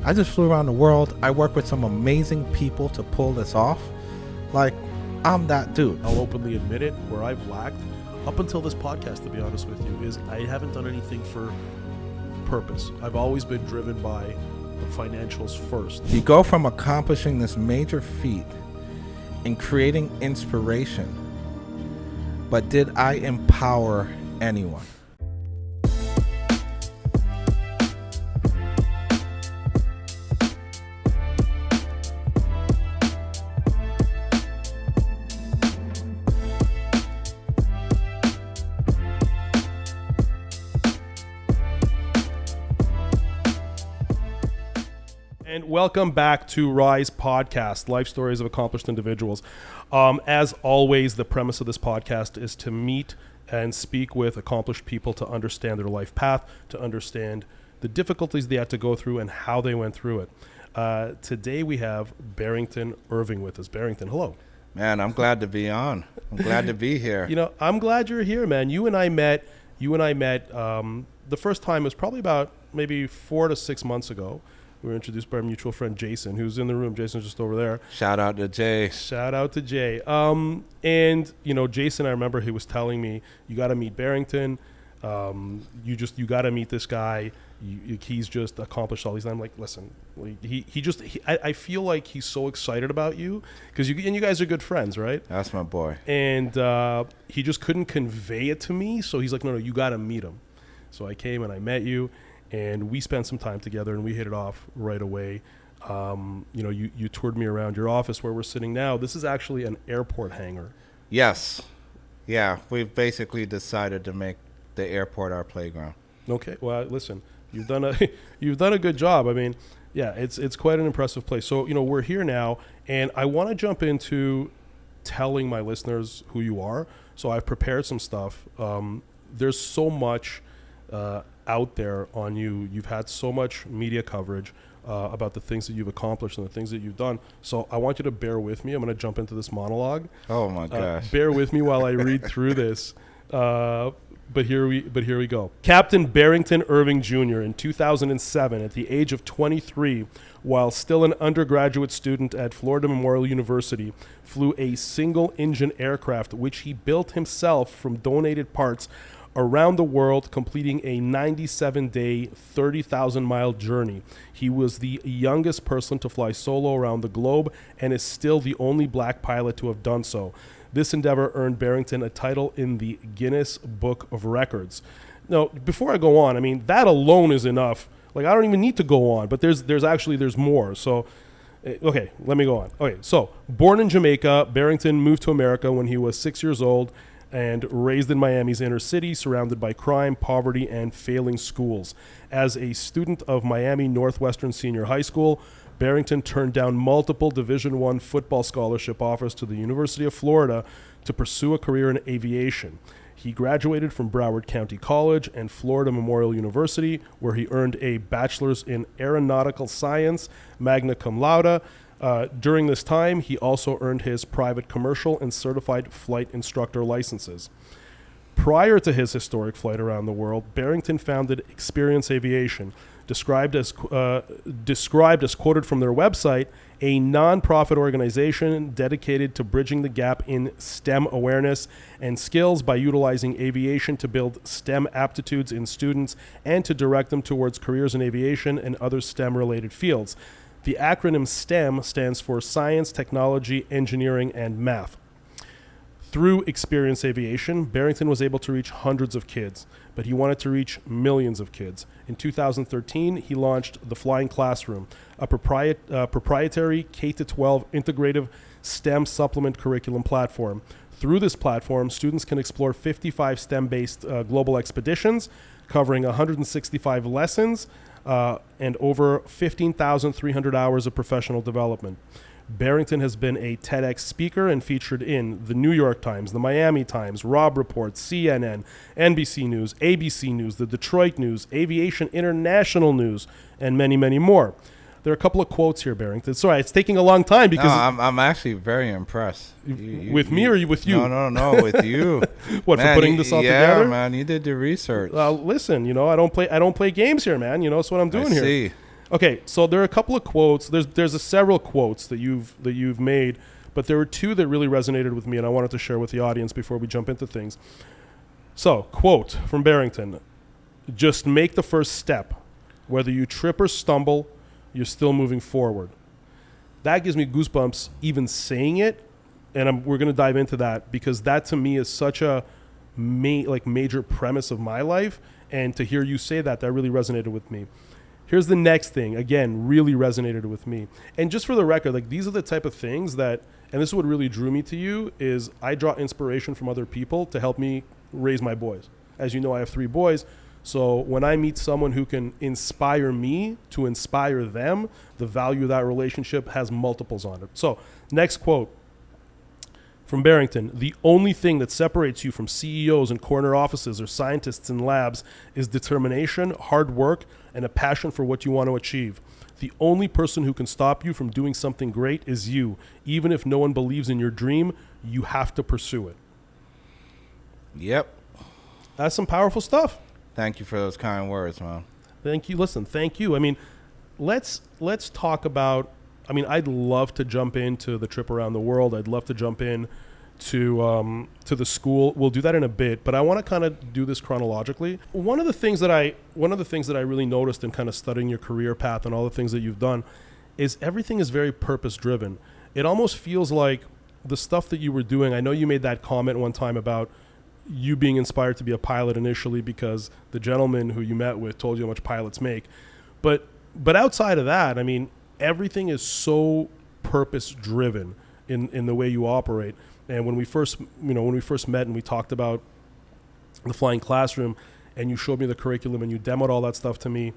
I just flew around the world. I work with some amazing people to pull this off. Like, I'm that dude. I'll openly admit it, where I've lacked, up until this podcast, to be honest with you, is I haven't done anything for purpose. I've always been driven by the financials first. You go from accomplishing this major feat and creating inspiration, but did I empower anyone? And welcome back to Rise Podcast, Life Stories of Accomplished Individuals. As always, the premise of this podcast is to meet and speak with accomplished people to understand their life path, to understand the difficulties they had to go through and how they went through it. Today we have Barrington Irving with us. Barrington, hello. Man, I'm glad to be on. I'm glad to be here. You know, I'm glad you're here, man. You and I met. The first time was probably about maybe 4 to 6 months ago. We were introduced by our mutual friend Jason, who's in the room. Jason's just over there. Shout out to Jay. And you know, Jason, I remember he was telling me, you got to meet Barrington. You got to meet this guy. He's just accomplished all these. I'm like, listen, I feel like he's so excited about you because you guys are good friends, right? That's my boy. And he just couldn't convey it to me, so he's like, no, you got to meet him. So I came and I met you. And we spent some time together, and we hit it off right away. You toured me around your office where we're sitting now. This is actually an airport hangar. Yes. Yeah, we've basically decided to make the airport our playground. Okay. Well, listen, you've done a good job. I mean, yeah, it's quite an impressive place. So, you know, we're here now, and I want to jump into telling my listeners who you are. So I've prepared some stuff. There's so much out there on you. You've had so much media coverage about the things that you've accomplished and the things that you've done. So I want you to bear with me. I'm going to jump into this monologue. Oh my gosh. Bear with me while I read through this. But here we go. Captain Barrington Irving Jr. in 2007, at the age of 23, while still an undergraduate student at Florida Memorial University, flew a single-engine aircraft which he built himself from donated parts around the world, completing a 97-day, 30,000-mile journey. He was the youngest person to fly solo around the globe and is still the only black pilot to have done so. This endeavor earned Barrington a title in the Guinness Book of Records. Now, before I go on, I mean, that alone is enough. Like, I don't even need to go on, but there's more. So, okay, let me go on. Okay, so, born in Jamaica, Barrington moved to America when he was 6 years old, and raised in Miami's inner city, surrounded by crime, poverty, and failing schools. As a student of Miami Northwestern Senior High School, Barrington turned down multiple Division I football scholarship offers to the University of Florida to pursue a career in aviation. He graduated from Broward County College and Florida Memorial University, where he earned a bachelor's in aeronautical science, magna cum laude. During this time, he also earned his private commercial and certified flight instructor licenses. Prior to his historic flight around the world, Barrington founded Experience Aviation, described as quoted from their website, a non-profit organization dedicated to bridging the gap in STEM awareness and skills by utilizing aviation to build STEM aptitudes in students and to direct them towards careers in aviation and other STEM-related fields. The acronym STEM stands for Science, Technology, Engineering, and Math. Through Experience Aviation, Barrington was able to reach hundreds of kids, but he wanted to reach millions of kids. In 2013, he launched The Flying Classroom, a proprietary K-12 integrative STEM supplement curriculum platform. Through this platform, students can explore 55 STEM-based global expeditions, covering 165 lessons, and over 15,300 hours of professional development. Barrington has been a TEDx speaker and featured in the New York Times, the Miami Times, Robb Report, CNN, NBC News, ABC News, the Detroit News, Aviation International News, and many, many more. There are a couple of quotes here, Barrington. Sorry, it's taking a long time because... No, I'm actually very impressed. With me or with you? No, with you. What, man, for putting this all together? Yeah, man, you did the research. Listen, I don't play games here, man. That's what I'm doing here. Okay, so there are a couple of quotes. There's several quotes that you've made, but there were two that really resonated with me, and I wanted to share with the audience before we jump into things. So, quote from Barrington: "Just make the first step. Whether you trip or stumble, you're still moving forward." That gives me goosebumps even saying it, and we're going to dive into that because that to me is such a major premise of my life, and to hear you say that really resonated with me. Here's the next thing, again, really resonated with me. And just for the record, like, these are the type of things that, and this is what really drew me to you, is I draw inspiration from other people to help me raise my boys. As you know, I have 3 boys. So when I meet someone who can inspire me to inspire them, the value of that relationship has multiples on it. So next quote from Barrington: "The only thing that separates you from CEOs in corner offices or scientists in labs is determination, hard work, and a passion for what you want to achieve. The only person who can stop you from doing something great is you. Even if no one believes in your dream, you have to pursue it." Yep. That's some powerful stuff. Thank you for those kind words, man. Thank you. Listen, thank you. I mean, let's talk about, I mean, I'd love to jump into the trip around the world. I'd love to jump in to the school. We'll do that in a bit, but I want to kind of do this chronologically. One of the things that I really noticed in kind of studying your career path and all the things that you've done is everything is very purpose driven. It almost feels like the stuff that you were doing. I know you made that comment one time about you being inspired to be a pilot initially because the gentleman who you met with told you how much pilots make. But outside of that, I mean, everything is so purpose driven in the way you operate. And when we first met and we talked about the flying classroom and you showed me the curriculum and you demoed all that stuff to me,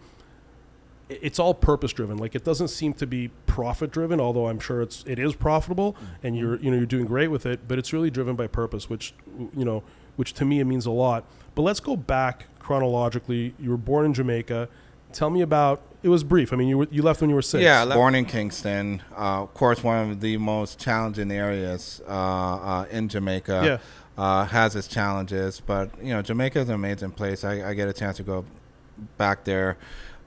it's all purpose driven. Like, it doesn't seem to be profit driven, although I'm sure it is profitable and you're doing great with it, but it's really driven by purpose, which to me it means a lot. But let's go back chronologically. You were born in Jamaica. Tell me about, it was brief. I mean, you left when you were 6. Yeah, born in Kingston. Of course, one of the most challenging areas in Jamaica. Yeah. Has its challenges, but Jamaica is an amazing place. I get a chance to go back there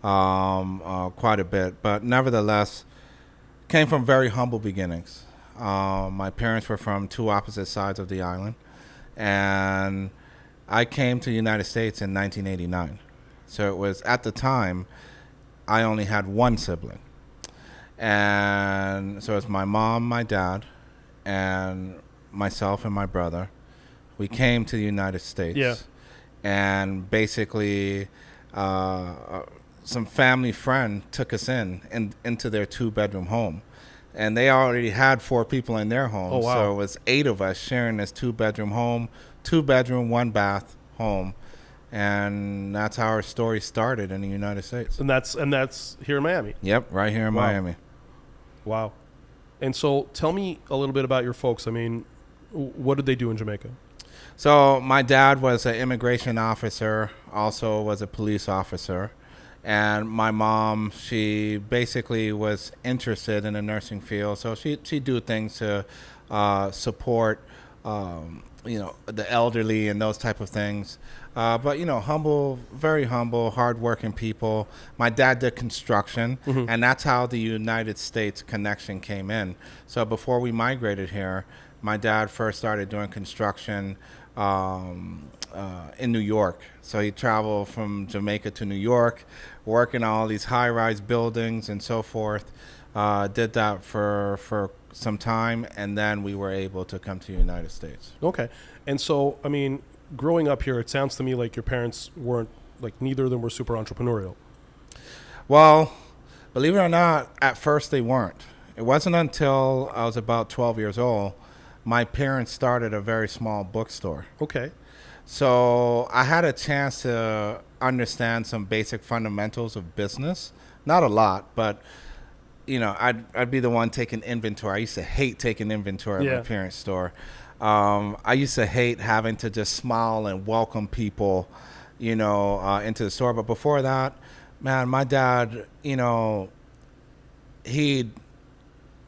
quite a bit, but nevertheless, came from very humble beginnings. My parents were from 2 opposite sides of the island, and I came to the United States in 1989. So it was, at the time, I only had 1 sibling. And so it's my mom, my dad, and myself and my brother. We came to the United States. Yeah. And basically, some family friend took us into their 2-bedroom home. And they already had 4 people in their home. Oh, wow. So it was 8 of us sharing this 2-bedroom home, 2-bedroom, 1-bath home. And that's how our story started in the United States. And that's here in Miami. Yep, right here in Miami. Wow. And so tell me a little bit about your folks. I mean, what did they do in Jamaica? So my dad was an immigration officer, also was a police officer. And my mom, she basically was interested in the nursing field. So she'd do things to support, the elderly and those type of things. But humble, very humble, hardworking people. My dad did construction, and that's how the United States connection came in. So before we migrated here, my dad first started doing construction in New York. So he traveled from Jamaica to New York, working on all these high-rise buildings and so forth. Did that for some time, and then we were able to come to the United States. Okay. And so, I mean, growing up here, it sounds to me like your parents weren't, like, neither of them were super entrepreneurial. Well, believe it or not, at first they weren't. It wasn't until I was about 12 years old, my parents started a very small bookstore. Okay. So I had a chance to understand some basic fundamentals of business. Not a lot, but I'd be the one taking inventory. I used to hate taking inventory at my parents' store. I used to hate having to just smile and welcome people, into the store. But before that, man, my dad, some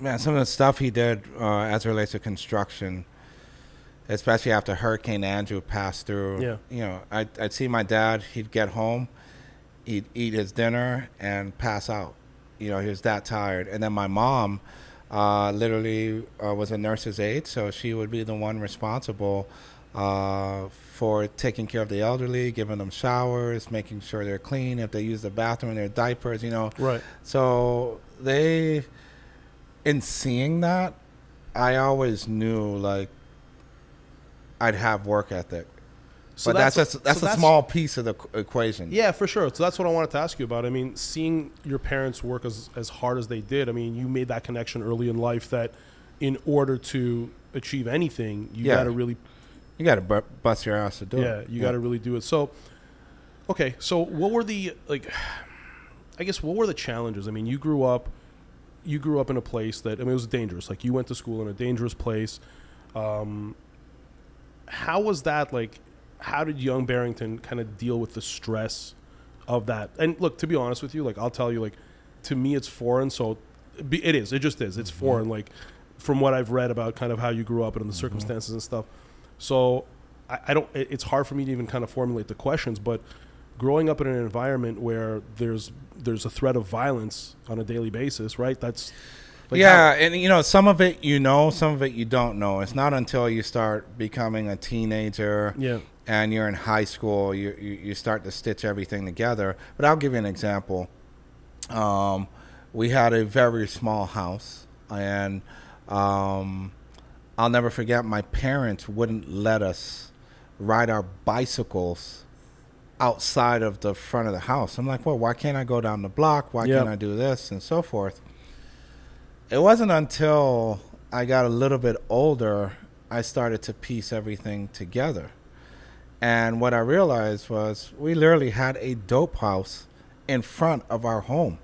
of the stuff he did as it relates to construction, especially after Hurricane Andrew passed through. Yeah. I'd see my dad. He'd get home, he'd eat his dinner and pass out. he was that tired. And then my mom literally was a nurse's aide, so she would be the one responsible for taking care of the elderly, giving them showers, making sure they're clean, if they use the bathroom in their diapers, Right. So in seeing that, I always knew like I'd have work ethic. So But that's a small piece of the equation. Yeah, for sure. So that's what I wanted to ask you about. I mean, seeing your parents work as hard as they did, I mean, you made that connection early in life that in order to achieve anything, you got to really... You got to bust your ass to do it. Yeah, you got to really do it. So, okay, so what were the, what were the challenges? I mean, you grew up in a place that, it was dangerous. Like, you went to school in a dangerous place. How was that, like... How did young Barrington kind of deal with the stress of that? And look, to be honest with you, like I'll tell you, like to me it's foreign. So it is. It just is. It's foreign. Like from what I've read about kind of how you grew up and the circumstances and stuff. So I don't. It's hard for me to even kind of formulate the questions. But growing up in an environment where there's a threat of violence on a daily basis, right? That's like and some of it some of it you don't know. It's not until you start becoming a teenager. Yeah. And you're in high school, you start to stitch everything together. But I'll give you an example. We had a very small house, and I'll never forget, my parents wouldn't let us ride our bicycles outside of the front of the house. I'm like, well, why can't I go down the block? Why can't I do this? And so forth. It wasn't until I got a little bit older I started to piece everything together. And what I realized was we literally had a dope house in front of our home.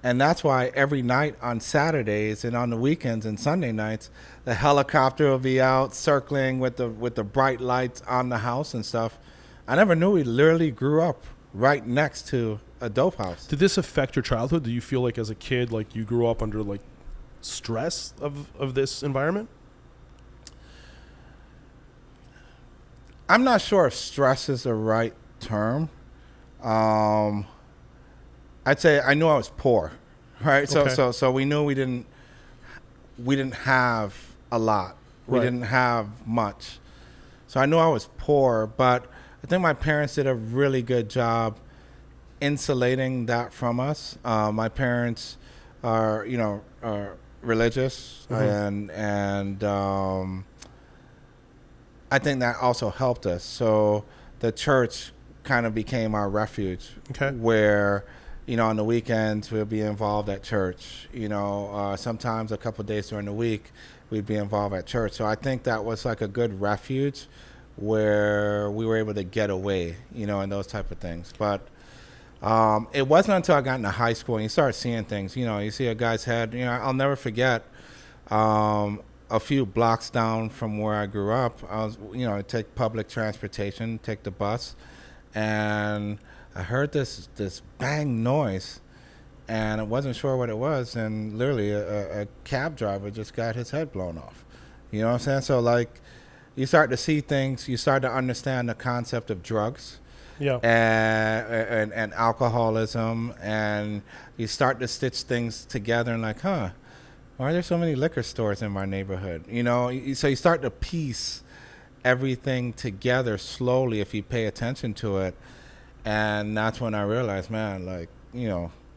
And that's why every night on Saturdays and on the weekends and Sunday nights, the helicopter will be out circling with the bright lights on the house and stuff. I never knew we literally grew up right next to a dope house. Did this affect your childhood? Do you feel like as a kid, like you grew up under like stress of this environment? I'm not sure if stress is the right term. I'd say I knew I was poor, right? Okay. So we knew we didn't have a lot. We Right. didn't have much. So I knew I was poor, but I think my parents did a really good job insulating that from us. My parents are religious, and I think that also helped us. So the church kind of became our refuge. Okay. Where, on the weekends we'll be involved at church. Sometimes a couple of days during the week we'd be involved at church. So I think that was like a good refuge where we were able to get away, and those type of things. But it wasn't until I got into high school and you start seeing things. You see a guy's head. I'll never forget. A few blocks down from where I grew up, I was, I take public transportation, take the bus, and I heard this bang noise, and I wasn't sure what it was, and literally a cab driver just got his head blown off. You know what I'm saying? So like, you start to see things, you start to understand the concept of drugs. Yeah. And alcoholism, and you start to stitch things together and like, why are there so many liquor stores in my neighborhood? So you start to piece everything together slowly if you pay attention to it. And that's when I realized, man,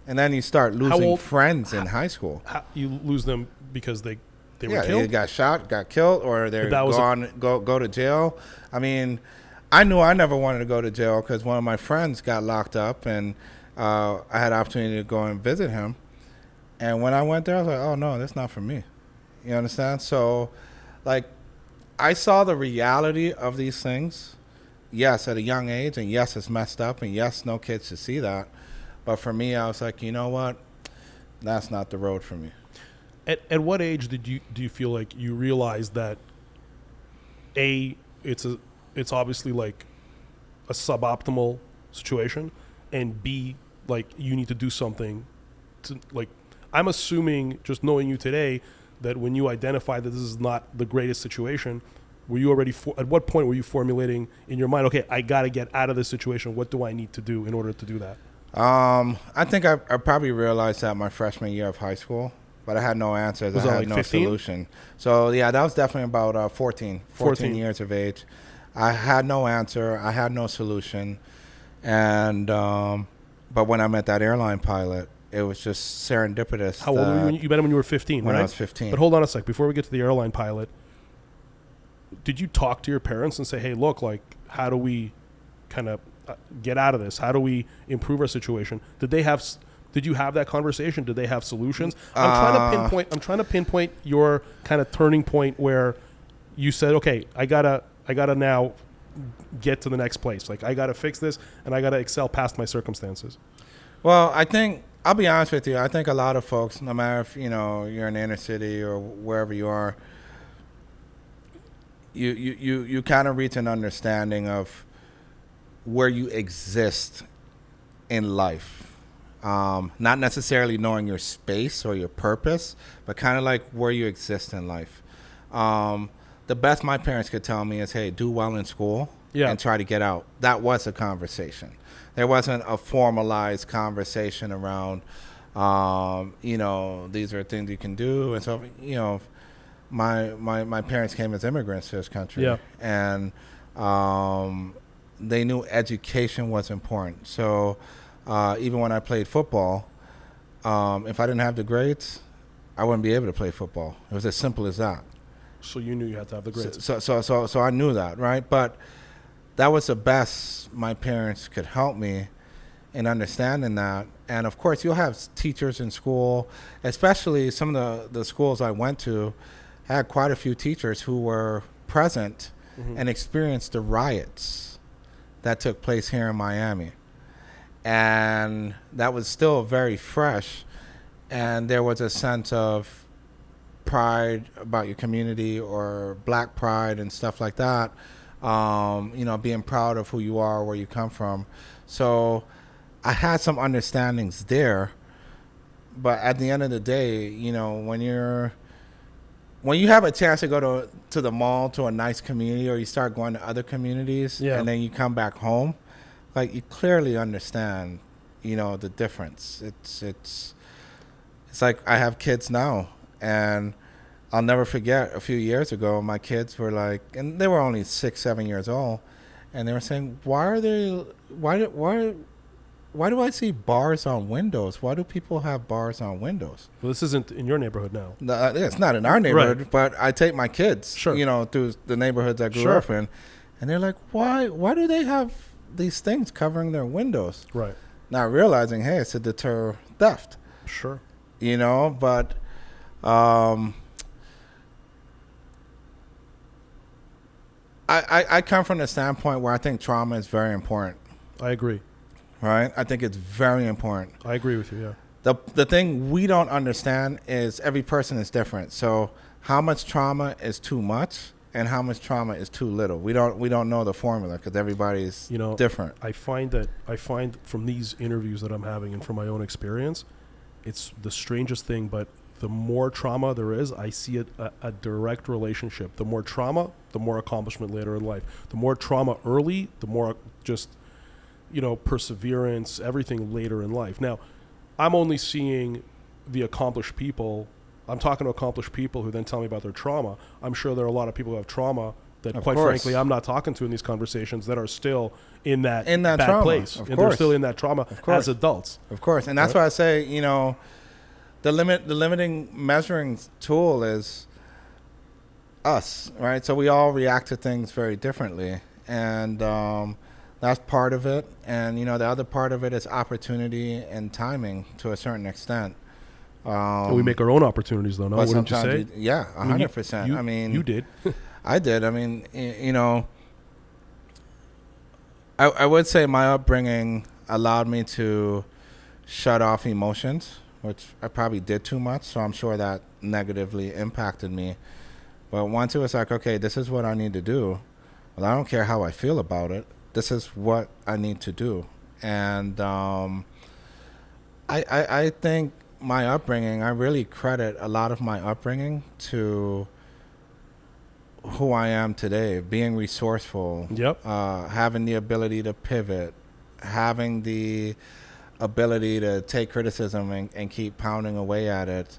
and then you start losing friends in high school. You lose them because they were killed? Yeah, they got shot, got killed, or they're go to jail. I mean, I knew I never wanted to go to jail because one of my friends got locked up, and I had the opportunity to go and visit him. And when I went there, I was like, oh, no, that's not for me. You understand? So, like, I saw the reality of these things, yes, at a young age, and yes, it's messed up, and yes, no kids should see that. But for me, I was like, you know what? That's not the road for me. At what age do you feel like you realized that, A, it's obviously like a suboptimal situation, and B, like, you need to do something to, like, I'm assuming, just knowing you today, that when you identified that this is not the greatest situation, were you already, at what point were you formulating in your mind, okay, I got to get out of this situation. What do I need to do in order to do that? I think I probably realized that my freshman year of high school, but I had no answers. Was I that had like no 15? solution. So yeah, that was definitely about 14 years of age. I had no answer. I had no solution. And but when I met that airline pilot, it was just serendipitous. How old were you? You met him when you were 15, when right? I was 15. But hold on a sec. Before we get to the airline pilot, did you talk to your parents and say, hey, look, like, how do we kind of get out of this? How do we improve our situation? Did you have that conversation? Did they have solutions? I'm trying to pinpoint your kind of turning point where you said, okay, I gotta now get to the next place. Like, I gotta fix this and I gotta excel past my circumstances. Well, I think I'll be honest with you. I think a lot of folks, no matter if you're in the inner city or wherever you are, you kind of reach an understanding of where you exist in life. Not necessarily knowing your space or your purpose, but kind of like where you exist in life. The best my parents could tell me is, hey, do well in school and try to get out. That was a conversation. There wasn't a formalized conversation around, these are things you can do. And so, my parents came as immigrants to this country. Yeah. And they knew education was important. So even when I played football, if I didn't have the grades, I wouldn't be able to play football. It was as simple as that. So you knew you had to have the grades. So I knew that, right? But that was the best my parents could help me in understanding that. And of course, you'll have teachers in school, especially some of the schools I went to had quite a few teachers who were present and experienced the riots that took place here in Miami. And that was still very fresh. And there was a sense of pride about your community, or black pride and stuff like that. Being proud of who you are, where you come from. So I had some understandings there. But at the end of the day, when you have a chance to go to the mall, to a nice community, or you start going to other communities, and then you come back home, like, you clearly understand, the difference. It's like I have kids now, and I'll never forget a few years ago, my kids were like, and they were only 6, 7 years old, and they were saying, why do I see bars on windows? Why do people have bars on windows? Well, this isn't in your neighborhood now. No, it's not in our neighborhood, right. But I take my kids, through the neighborhoods I grew up in, and they're like, why do they have these things covering their windows? Right. Not realizing, hey, it's to deter theft. Sure. But I come from the standpoint where I think trauma is very important. I agree. Right? I think it's very important. I agree with you, yeah. The thing we don't understand is every person is different. So how much trauma is too much and how much trauma is too little? We don't know the formula because everybody's different. I find from these interviews that I'm having and from my own experience, it's the strangest thing, but the more trauma there is, I see it a direct relationship. The more trauma, the more accomplishment later in life. The more trauma early, the more just perseverance, everything later in life. Now, I'm only seeing the accomplished people. I'm talking to accomplished people who then tell me about their trauma. I'm sure there are a lot of people who have trauma that, quite frankly, I'm not talking to in these conversations that are still in that bad trauma. place. Of and course. They're still in that trauma as adults. Of course. And that's why I say, the limiting measuring tool is us, right? So we all react to things very differently. And that's part of it. And, the other part of it is opportunity and timing to a certain extent. We make our own opportunities, though, no? Wouldn't you say? 100%. You did. I did. I would say my upbringing allowed me to shut off emotions, which I probably did too much. So I'm sure that negatively impacted me. But once it was like, okay, this is what I need to do. Well, I don't care how I feel about it. This is what I need to do. And I think my upbringing, I really credit a lot of my upbringing to who I am today, being resourceful, having the ability to pivot, having the ability to take criticism and keep pounding away at it,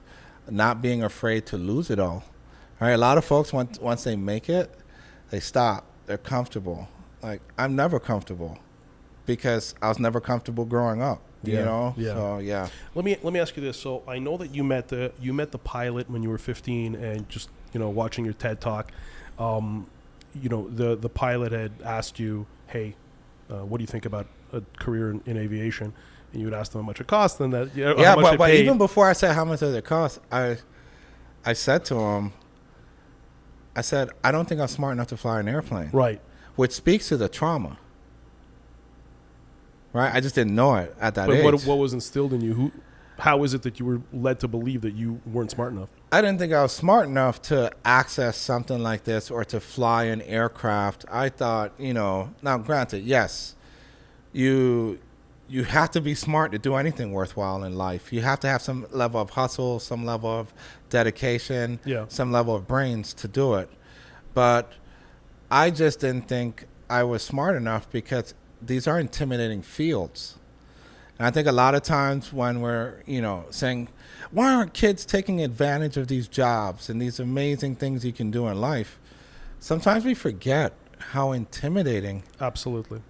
not being afraid to lose it all. Right? A lot of folks, once they make it, they stop. They're comfortable. Like, I'm never comfortable because I was never comfortable growing up. You know? Yeah. So, yeah. Let me ask you this. So I know that you met the pilot when you were 15, and just, watching your TED talk, the pilot had asked you, hey, what do you think about a career in aviation? And you would ask them how much it cost, and that how much but it paid. even before I said how much does it cost, I said to him, I said, I don't think I'm smart enough to fly an airplane. Right. Which speaks to the trauma. Right? I just didn't know it at that But age. what was instilled in you? How is it that you were led to believe that you weren't smart enough? I didn't think I was smart enough to access something like this or to fly an aircraft. I thought, now granted, yes, you have to be smart to do anything worthwhile in life. You have to have some level of hustle, some level of dedication, some level of brains to do it. But I just didn't think I was smart enough because these are intimidating fields. And I think a lot of times when we're, saying, why aren't kids taking advantage of these jobs and these amazing things you can do in life? Sometimes we forget how intimidating Absolutely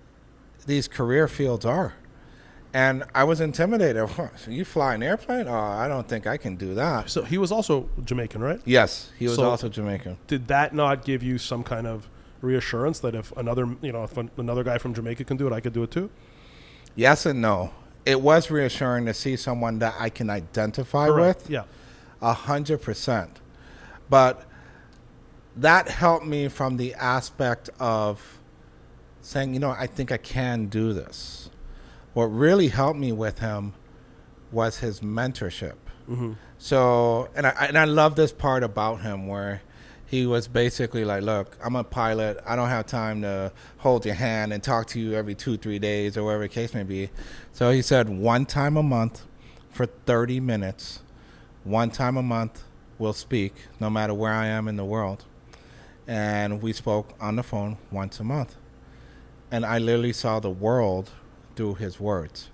these career fields are. And I was intimidated. You fly an airplane? Oh, I don't think I can do that. So he was also Jamaican, right? Yes, he was also Jamaican. Did that not give you some kind of reassurance that if another guy from Jamaica can do it, I could do it too? Yes and no. It was reassuring to see someone that I can identify Correct. with. Yeah. 100%. But that helped me from the aspect of saying, I think I can do this. What really helped me with him was his mentorship. Mm-hmm. So, and I love this part about him where he was basically like, look, I'm a pilot. I don't have time to hold your hand and talk to you every 2-3 days or whatever the case may be. So he said, one time a month for 30 minutes, one time a month we'll speak no matter where I am in the world. And we spoke on the phone once a month. And I literally saw the world through his words.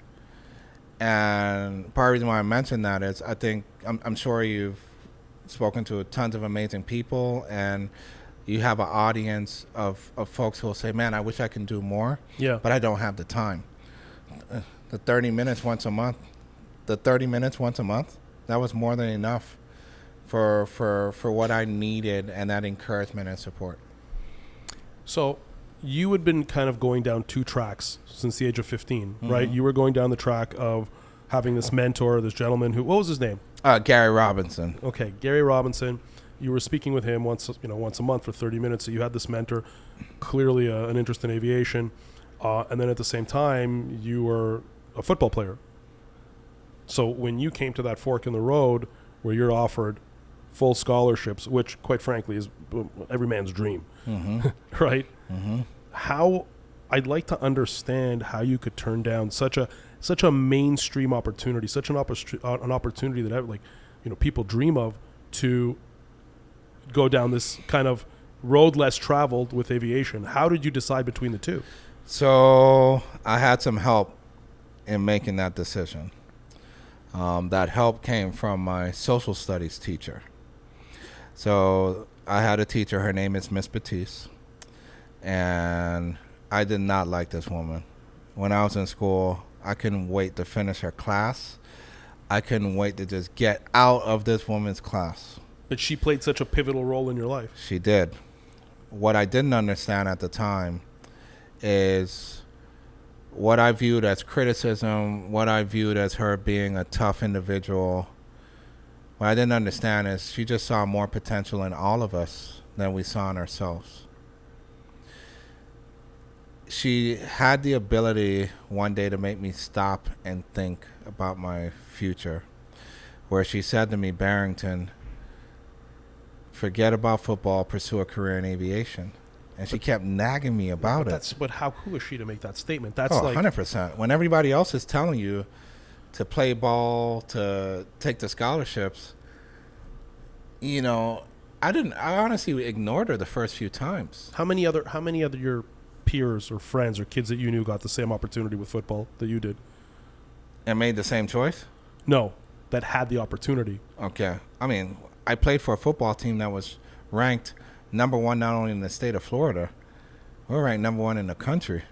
And part of the reason why I mentioned that is I'm sure you've spoken to tons of amazing people, and you have an audience of folks who will say, man, I wish I can do more, but I don't have the time. The 30 minutes once a month, that was more than enough for what I needed and that encouragement and support. So you had been kind of going down two tracks since the age of 15, mm-hmm. right? You were going down the track of having this mentor, this gentleman what was his name? Gary Robinson. Okay, Gary Robinson. You were speaking with him once a month for 30 minutes. So you had this mentor, clearly an interest in aviation, and then at the same time you were a football player. So when you came to that fork in the road where you're offered full scholarships, which quite frankly is every man's dream, mm-hmm. right? Mm-hmm. How I'd like to understand how you could turn down such a mainstream opportunity, such an opportunity that people dream of, to go down this kind of road less traveled with aviation. How did you decide between the two? So I had some help in making that decision. That help came from my social studies teacher. So I had a teacher, her name is Miss Batiste, and I did not like this woman. When I was in school, I couldn't wait to finish her class. I couldn't wait to just get out of this woman's class. But she played such a pivotal role in your life. She did. What I didn't understand at the time is what I viewed as criticism, what I viewed as her being a tough individual. What I didn't understand is she just saw more potential in all of us than we saw in ourselves. She had the ability one day to make me stop and think about my future, where she said to me, Barrington, forget about football, pursue a career in aviation. And she kept nagging me about it. But how cool is she to make that statement? That's 100%. When everybody else is telling you to play ball, to take the scholarships, I honestly ignored her the first few times. How many other your peers or friends or kids that you knew got the same opportunity with football that you did? And made the same choice? No, that had the opportunity. Okay. I mean, I played for a football team that was ranked number one not only in the state of Florida, we're ranked number one in the country.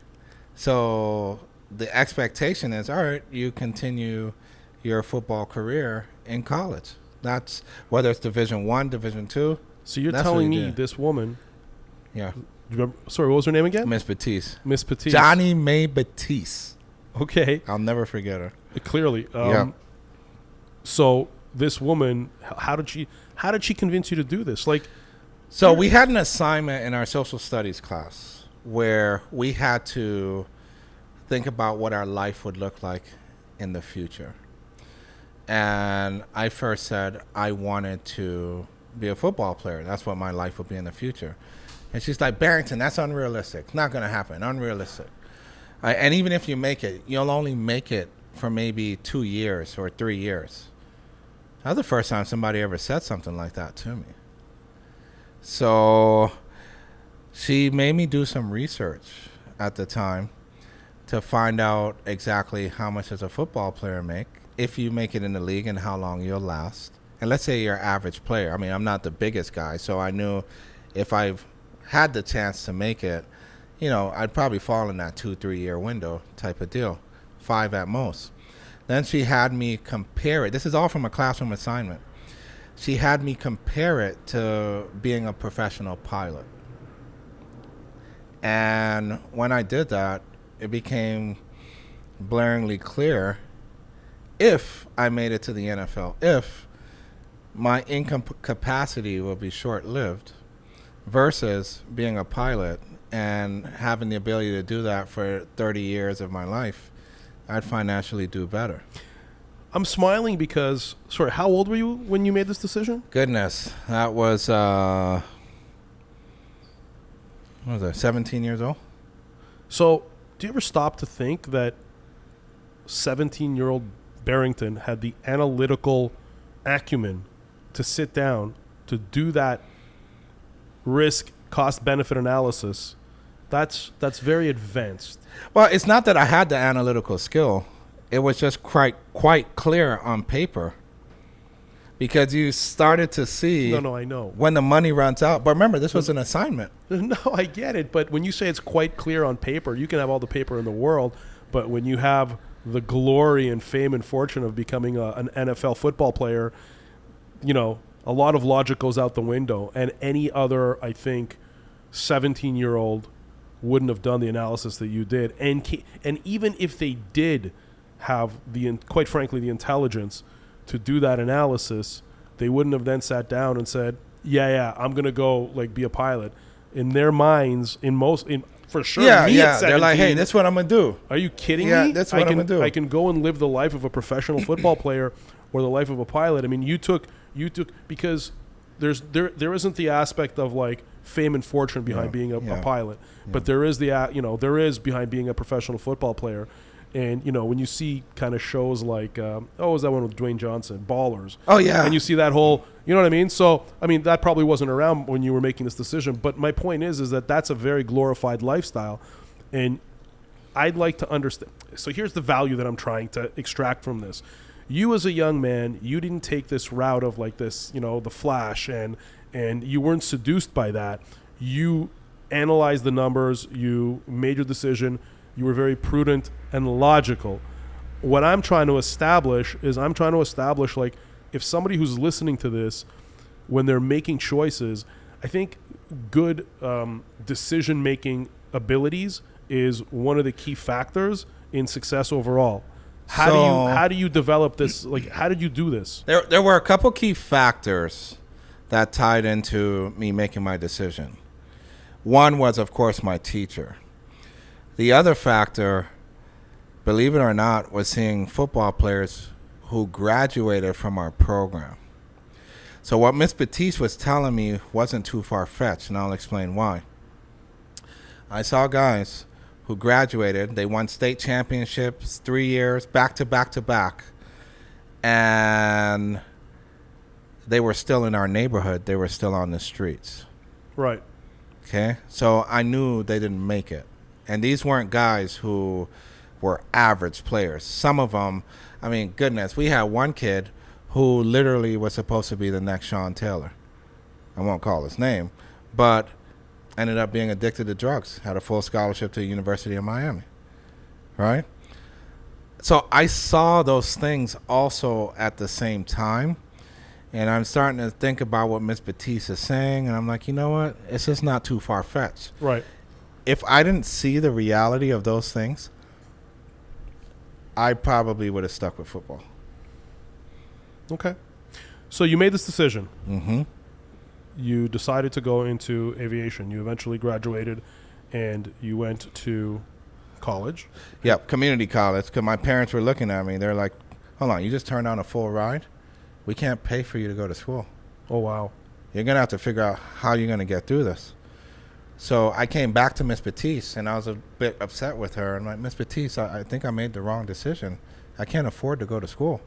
So the expectation is, all right, you continue your football career in college. That's whether it's Division I, Division II. So you're telling me this woman, Yeah, sorry, what was her name again? Miss Batiste. Miss Batiste. Johnny Mae Batiste. Okay. I'll never forget her. Clearly. Yeah. So this woman, how did she convince you to do this? Like, So we had an assignment in our social studies class where we had to think about what our life would look like in the future. And I first said I wanted to be a football player. That's what my life would be in the future. And she's like, Barrington, that's unrealistic. Not going to happen. Unrealistic. And even if you make it, you'll only make it for maybe 2 years or 3 years. That was the first time somebody ever said something like that to me. So she made me do some research at the time to find out exactly how much does a football player make, if you make it in the league, and how long you'll last. And let's say you're an average player. I mean, I'm not the biggest guy, so I knew if I've had the chance to make it, you know, I'd probably fall in that 2-3 year window type of deal, 5 at most. Then she had me compare it. This is all from a classroom assignment. She had me compare it to being a professional pilot. And when I did that, it became blaringly clear, if I made it to the NFL, if my income capacity will be short-lived versus being a pilot and having the ability to do that for 30 years of my life, I'd financially do better. I'm smiling because, sorry, how old were you when you made this decision? Goodness, that was, what was I, 17 years old? So do you ever stop to think that 17-year-old Barrington had the analytical acumen to sit down to do that risk cost-benefit analysis? That's very advanced. Well, it's not that I had the analytical skill. It was just quite clear on paper, because you started to see No, I know. when the money runs out. But remember, this was an assignment. No, I get it. But when you say it's quite clear on paper, you can have all the paper in the world. But when you have the glory and fame and fortune of becoming an NFL football player, you know, a lot of logic goes out the window. And any other, I think, 17-year-old wouldn't have done the analysis that you did. And even if they did have quite frankly, the intelligence to do that analysis, they wouldn't have then sat down and said, yeah, I'm going to go like be a pilot. In their minds, for sure. Yeah, me at 17, they're like, hey, that's what I'm going to do. Are you kidding me? Yeah, that's what I'm going to do. I can go and live the life of a professional football player or the life of a pilot. I mean, you took because there isn't the aspect of like fame and fortune behind being a pilot, but there is there is behind being a professional football player. And, you know, when you see kind of shows like, was that one with Dwayne Johnson, Ballers? Oh, yeah. And you see that whole, you know what I mean? So, I mean, that probably wasn't around when you were making this decision. But my point is that that's a very glorified lifestyle. And I'd like to understand. So here's the value that I'm trying to extract from this. You as a young man, you didn't take this route of like this, you know, the flash, and you weren't seduced by that. You analyzed the numbers. You made your decision. You were very prudent and logical. What I'm trying to establish like if somebody who's listening to this, when they're making choices, I think good decision-making abilities is one of the key factors in success overall. How do you develop this? Like, how did you do this? There were a couple key factors that tied into me making my decision. One was, of course, my teacher. The other factor, believe it or not, was seeing football players who graduated from our program. So what Miss Batiste was telling me wasn't too far-fetched, and I'll explain why. I saw guys who graduated. They won state championships 3 years, back to back, and they were still in our neighborhood. They were still on the streets. Right. Okay? So I knew they didn't make it. And these weren't guys who were average players. Some of them, I mean, goodness, we had one kid who literally was supposed to be the next Sean Taylor. I won't call his name, but ended up being addicted to drugs, had a full scholarship to the University of Miami, right? So I saw those things also at the same time, and I'm starting to think about what Miss Batiste is saying, and I'm like, you know what? It's just not too far-fetched. Right. If I didn't see the reality of those things, I probably would have stuck with football. Okay. So you made this decision. Mm-hmm. You decided to go into aviation. You eventually graduated, and you went to college. Yep, community college, because my parents were looking at me. They're like, hold on, you just turned on a full ride? We can't pay for you to go to school. Oh, wow. You're going to have to figure out how you're going to get through this. So I came back to Miss Batiste, and I was a bit upset with her. I'm like, Miss Batiste, I think I made the wrong decision. I can't afford to go to school.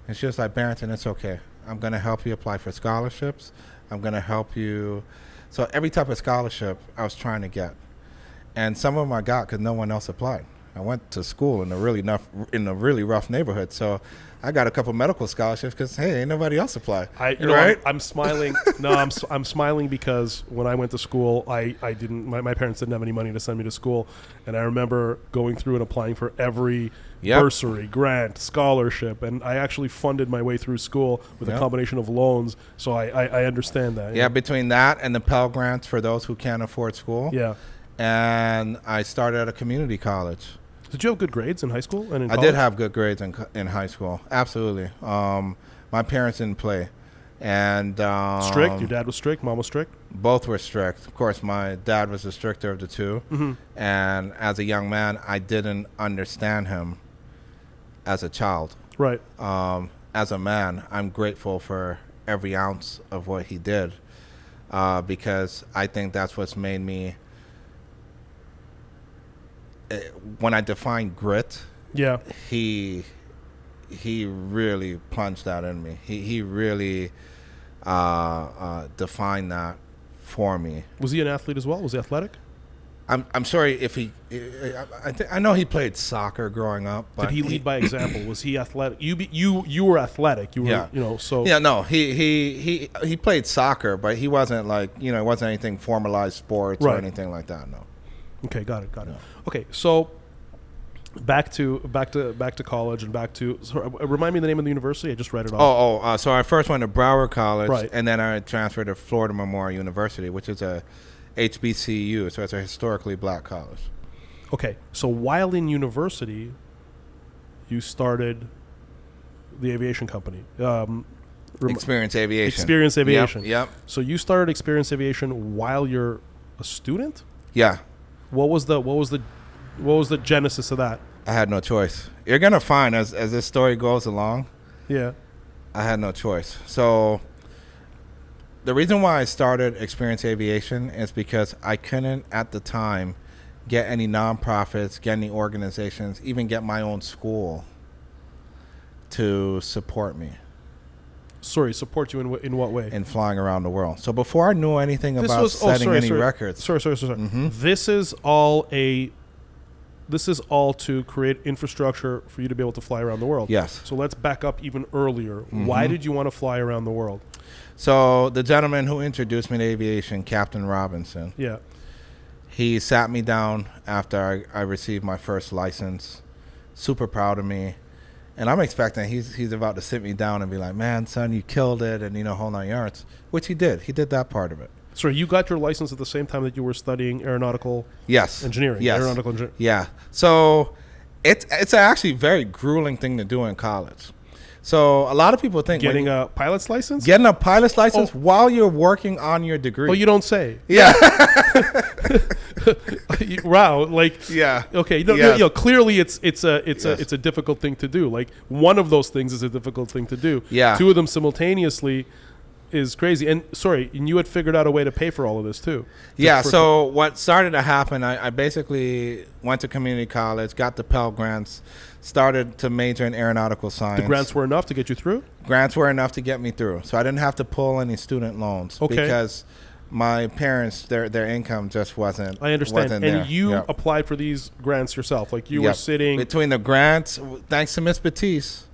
And she was like, Barrington, it's okay. I'm going to help you apply for scholarships. I'm going to help you. So every type of scholarship I was trying to get. And some of them I got because no one else applied. I went to school in a really rough neighborhood. So I got a couple medical scholarships because, hey, ain't nobody else applied. Right? I'm smiling. No, I'm smiling because when I went to school, I didn't. My parents didn't have any money to send me to school, and I remember going through and applying for every bursary, grant, scholarship, and I actually funded my way through school with a combination of loans. So I understand that. Yeah, between that and the Pell Grants for those who can't afford school. Yeah. And I started at a community college. Did you have good grades in high school and in college? I did have good grades in high school. Absolutely. My parents didn't play. And strict? Your dad was strict? Mom was strict? Both were strict. Of course, my dad was the stricter of the two. Mm-hmm. And as a young man, I didn't understand him as a child. Right. As a man, I'm grateful for every ounce of what he did because I think that's what's made me... When I define grit, he really plunged that in me. He really defined that for me. Was he an athlete as well? Was he athletic? I'm sorry if he. I know he played soccer growing up. But did he lead by example? Was he athletic? You were athletic. You were so. Yeah, no, he played soccer, but he wasn't like it wasn't anything formalized sports or anything like that. No. Okay, got it. Okay, so back to college and back to. Remind me the name of the university. I just read it off. So I first went to Broward College, right, and then I transferred to Florida Memorial University, which is a HBCU, so it's a historically black college. Okay, so while in university, you started the aviation company. Experience Aviation. Experience Aviation. Yep. So you started Experience Aviation while you're a student? Yeah. What was the genesis of that? I had no choice. You're gonna find as this story goes along. Yeah. I had no choice. So the reason why I started Experience Aviation is because I couldn't at the time get any nonprofits, get any organizations, even get my own school to support me. Sorry, support you in what way? In flying around the world. So before I knew anything about setting any records. Sorry. Mm-hmm. This is all to create infrastructure for you to be able to fly around the world. Yes. So let's back up even earlier. Mm-hmm. Why did you want to fly around the world? So the gentleman who introduced me to aviation, Captain Robinson. Yeah. He sat me down after I received my first license. Super proud of me. And I'm expecting he's about to sit me down and be like, man, son, you killed it, and, whole 9 yards, which he did. He did that part of it. So you got your license at the same time that you were studying aeronautical engineering? Yes. Aeronautical engineering. Yeah. So it's actually a very grueling thing to do in college. So a lot of people think getting a pilot's license? Getting a pilot's license while you're working on your degree. Oh, you don't say. Yeah. Wow. Like. Yeah. Okay. Clearly, it's a difficult thing to do. Like one of those things is a difficult thing to do. Yeah. Two of them simultaneously is crazy. And you had figured out a way to pay for all of this too. Yeah. So what started to happen? I basically went to community college, got the Pell Grants, started to major in aeronautical science. The grants were enough to get you through? Grants were enough to get me through. So I didn't have to pull any student loans because my parents, their income just wasn't. I understand. Wasn't And there. you Yep. applied for these grants yourself. Like you were Yep. sitting. Between the grants, thanks to Miss Batiste,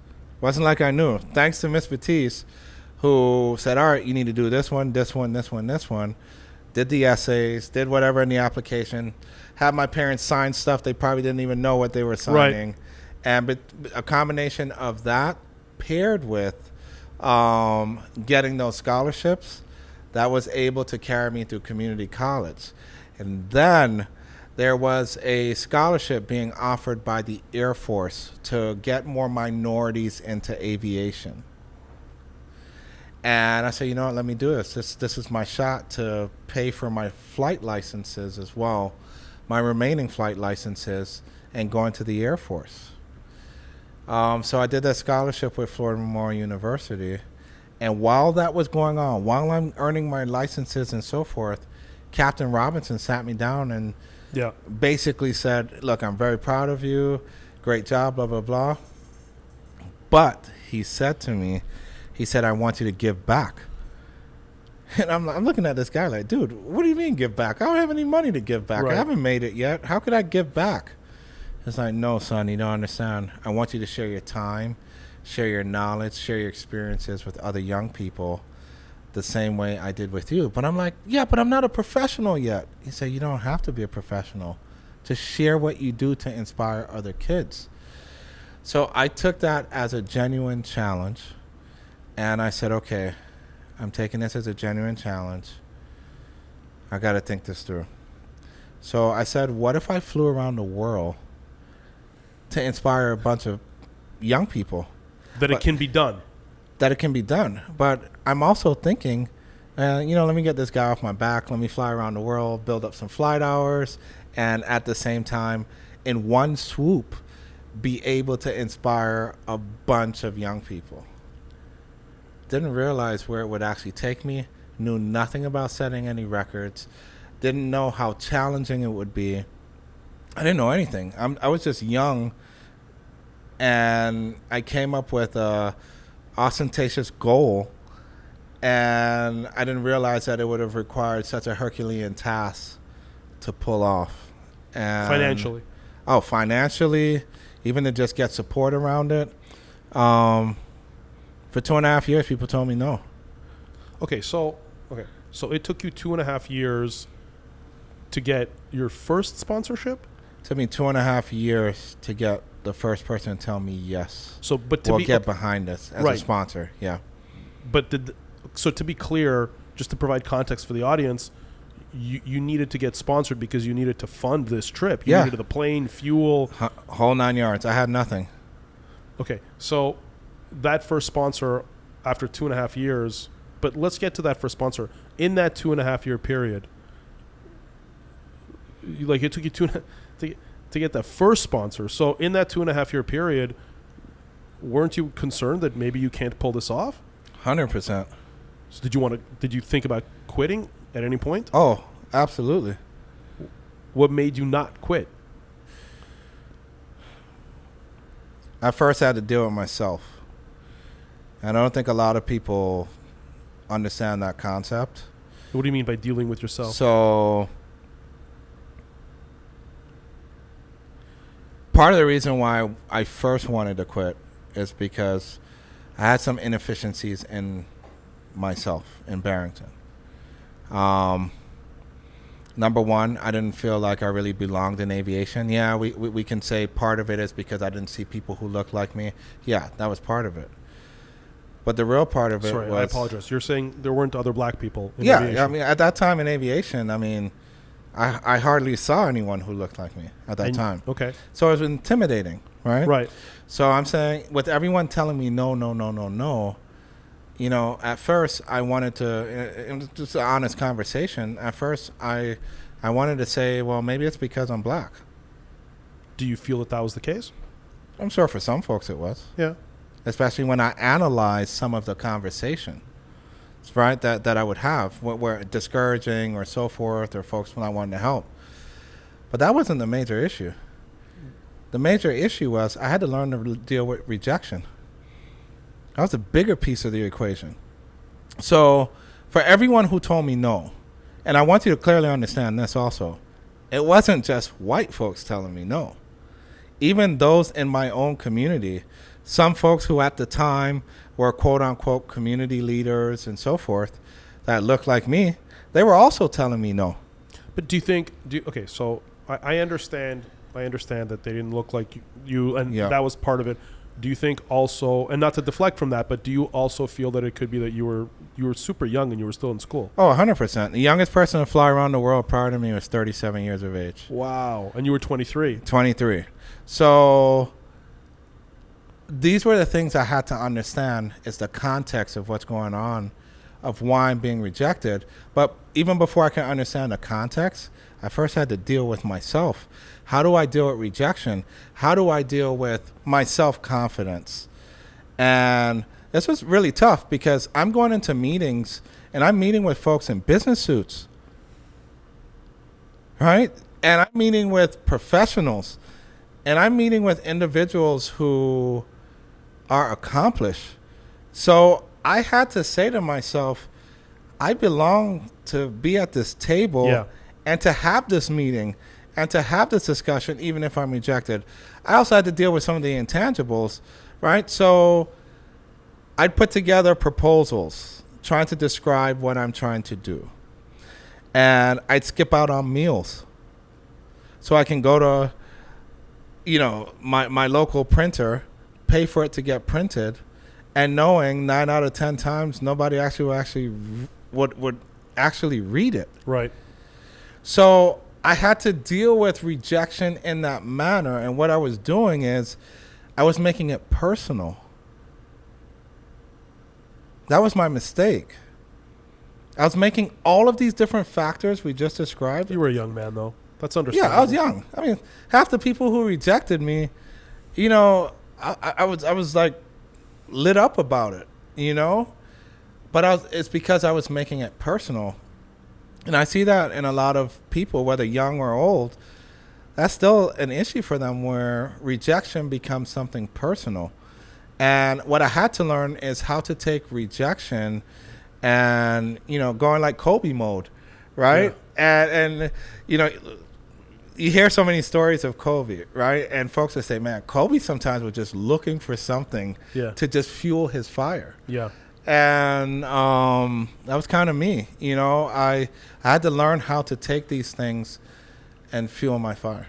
wasn't like I knew. Thanks to Miss Batiste, who said, all right, you need to do this one, this one, this one, this one. Did the essays, did whatever in the application. Had my parents sign stuff they probably didn't even know what they were signing. Right. And but a combination of that paired with getting those scholarships, that was able to carry me through community college. And then there was a scholarship being offered by the Air Force to get more minorities into aviation. And I said, you know what, let me do this. This is my shot to pay for my flight licenses as well, my remaining flight licenses, and going to the Air Force. So I did that scholarship with Florida Memorial University. And while that was going on, while I'm earning my licenses and so forth, Captain Robinson sat me down and Yeah. basically said, look, I'm very proud of you. Great job, blah, blah, blah. But he said to me, he said, I want you to give back. And I'm looking at this guy like, dude, what do you mean give back? I don't have any money to give back. Right. I haven't made it yet. How could I give back? It's like, no, son, you don't understand. I want you to share your time, share your knowledge, share your experiences with other young people the same way I did with you. But I'm like, yeah, but I'm not a professional yet. He said, you don't have to be a professional. Just share what you do to inspire other kids. So I took that as a genuine challenge. And I said, okay, I'm taking this as a genuine challenge. I got to think this through. So I said, what if I flew around the world to inspire a bunch of young people? That it can be done. That it can be done. But I'm also thinking, let me get this guy off my back. Let me fly around the world, build up some flight hours, and at the same time, in one swoop, be able to inspire a bunch of young people. Didn't realize where it would actually take me. Knew nothing about setting any records. Didn't know how challenging it would be. I didn't know anything. I was just young, and I came up with a ostentatious goal, and I didn't realize that it would have required such a Herculean task to pull off. And Financially. Oh, financially, even to just get support around it. For 2.5 years, people told me no. Okay, so it took you 2.5 years to get your first sponsorship? It took me 2.5 years to get the first person to tell me yes. So, but to get behind us as Right. a sponsor, yeah. But so to be clear, just to provide context for the audience, you needed to get sponsored because you needed to fund this trip. You Yeah. needed the plane, fuel. Whole 9 yards. I had nothing. Okay, so that first sponsor after 2.5 years, but let's get to that first sponsor. In that 2.5 year period, it took you to get that first sponsor. So in that 2.5 year period, weren't you concerned that maybe you can't pull this off? 100%. So did you think about quitting at any point? Oh, absolutely. What made you not quit? I first had to deal with myself. And I don't think a lot of people understand that concept. What do you mean by dealing with yourself? So part of the reason why I first wanted to quit is because I had some inefficiencies in myself in Barrington. Number one, I didn't feel like I really belonged in aviation. Yeah, we can say part of it is because I didn't see people who looked like me. Yeah, that was part of it. But the real part of it was... Sorry, I apologize. You're saying there weren't other black people in Yeah, aviation. I mean, at that time in aviation, I hardly saw anyone who looked like me at that time. Okay. So it was intimidating, right? Right. So I'm saying, with everyone telling me no, at first I wanted to, it was just an honest conversation. At first I wanted to say, well, maybe it's because I'm black. Do you feel that was the case? I'm sure for some folks it was. Yeah. Especially when I analyzed some of the conversation, right, that I would have, were discouraging or so forth, or folks when I wanted to help. But that wasn't the major issue. The major issue was I had to learn to deal with rejection. That was a bigger piece of the equation. So for everyone who told me no, And I want you to clearly understand this also. It wasn't just white folks telling me no. Even those in my own community, some folks who at the time were quote unquote community leaders and so forth that looked like me, they were also telling me no. But do you think? Okay, so I understand. I understand that they didn't look like you, and Yeah. that was part of it. Do you think also, and not to deflect from that, but do you also feel that it could be that you were super young and you were still in school? Oh, 100%. The youngest person to fly around the world prior to me was 37 years of age. Wow, and you were 23. 23. So these were the things I had to understand is the context of what's going on, of why I'm being rejected. But even before I can understand the context, I first had to deal with myself. How do I deal with rejection? How do I deal with my self-confidence? And this was really tough because I'm going into meetings and I'm meeting with folks in business suits, right? And I'm meeting with professionals and I'm meeting with individuals who are accomplished. So I had to say to myself, I belong to be at this table and to have this meeting and to have this discussion, even if I'm rejected. I also had to deal with some of the intangibles, right? So I'd put together proposals trying to describe what I'm trying to do. And I'd skip out on meals so I can go to, my local printer, pay for it to get printed, and knowing 9 out of 10 times nobody would actually read it. Right. So I had to deal with rejection in that manner. And what I was doing is I was making it personal. That was my mistake. I was making all of these different factors we just described. You were a young man, though. That's understandable. Yeah, I was young. I mean, half the people who rejected me, I was like lit up about it, But it's because I was making it personal. And I see that in a lot of people, whether young or old, that's still an issue for them where rejection becomes something personal. And what I had to learn is how to take rejection and, going like Kobe mode, right? Yeah. And you hear so many stories of Kobe, right? And folks would say, man, Kobe sometimes was just looking for something to just fuel his fire. Yeah. And that was kind of me, I had to learn how to take these things and fuel my fire.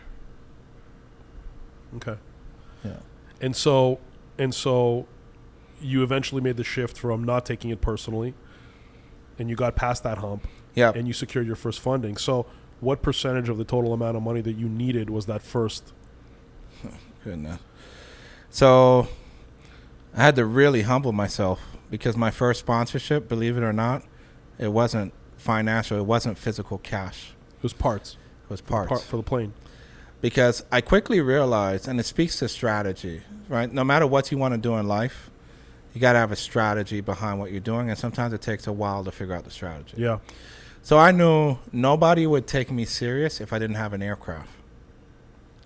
Okay. Yeah. And so you eventually made the shift from not taking it personally, and you got past that hump. Yeah. And you secured your first funding. So what percentage of the total amount of money that you needed was that first? Goodness. So I had to really humble myself. Because my first sponsorship, believe it or not, it wasn't financial. It wasn't physical cash. It was parts. It was parts. For the plane. Because I quickly realized, and it speaks to strategy, right? No matter what you want to do in life, you got to have a strategy behind what you're doing. And sometimes it takes a while to figure out the strategy. Yeah. So I knew nobody would take me serious if I didn't have an aircraft.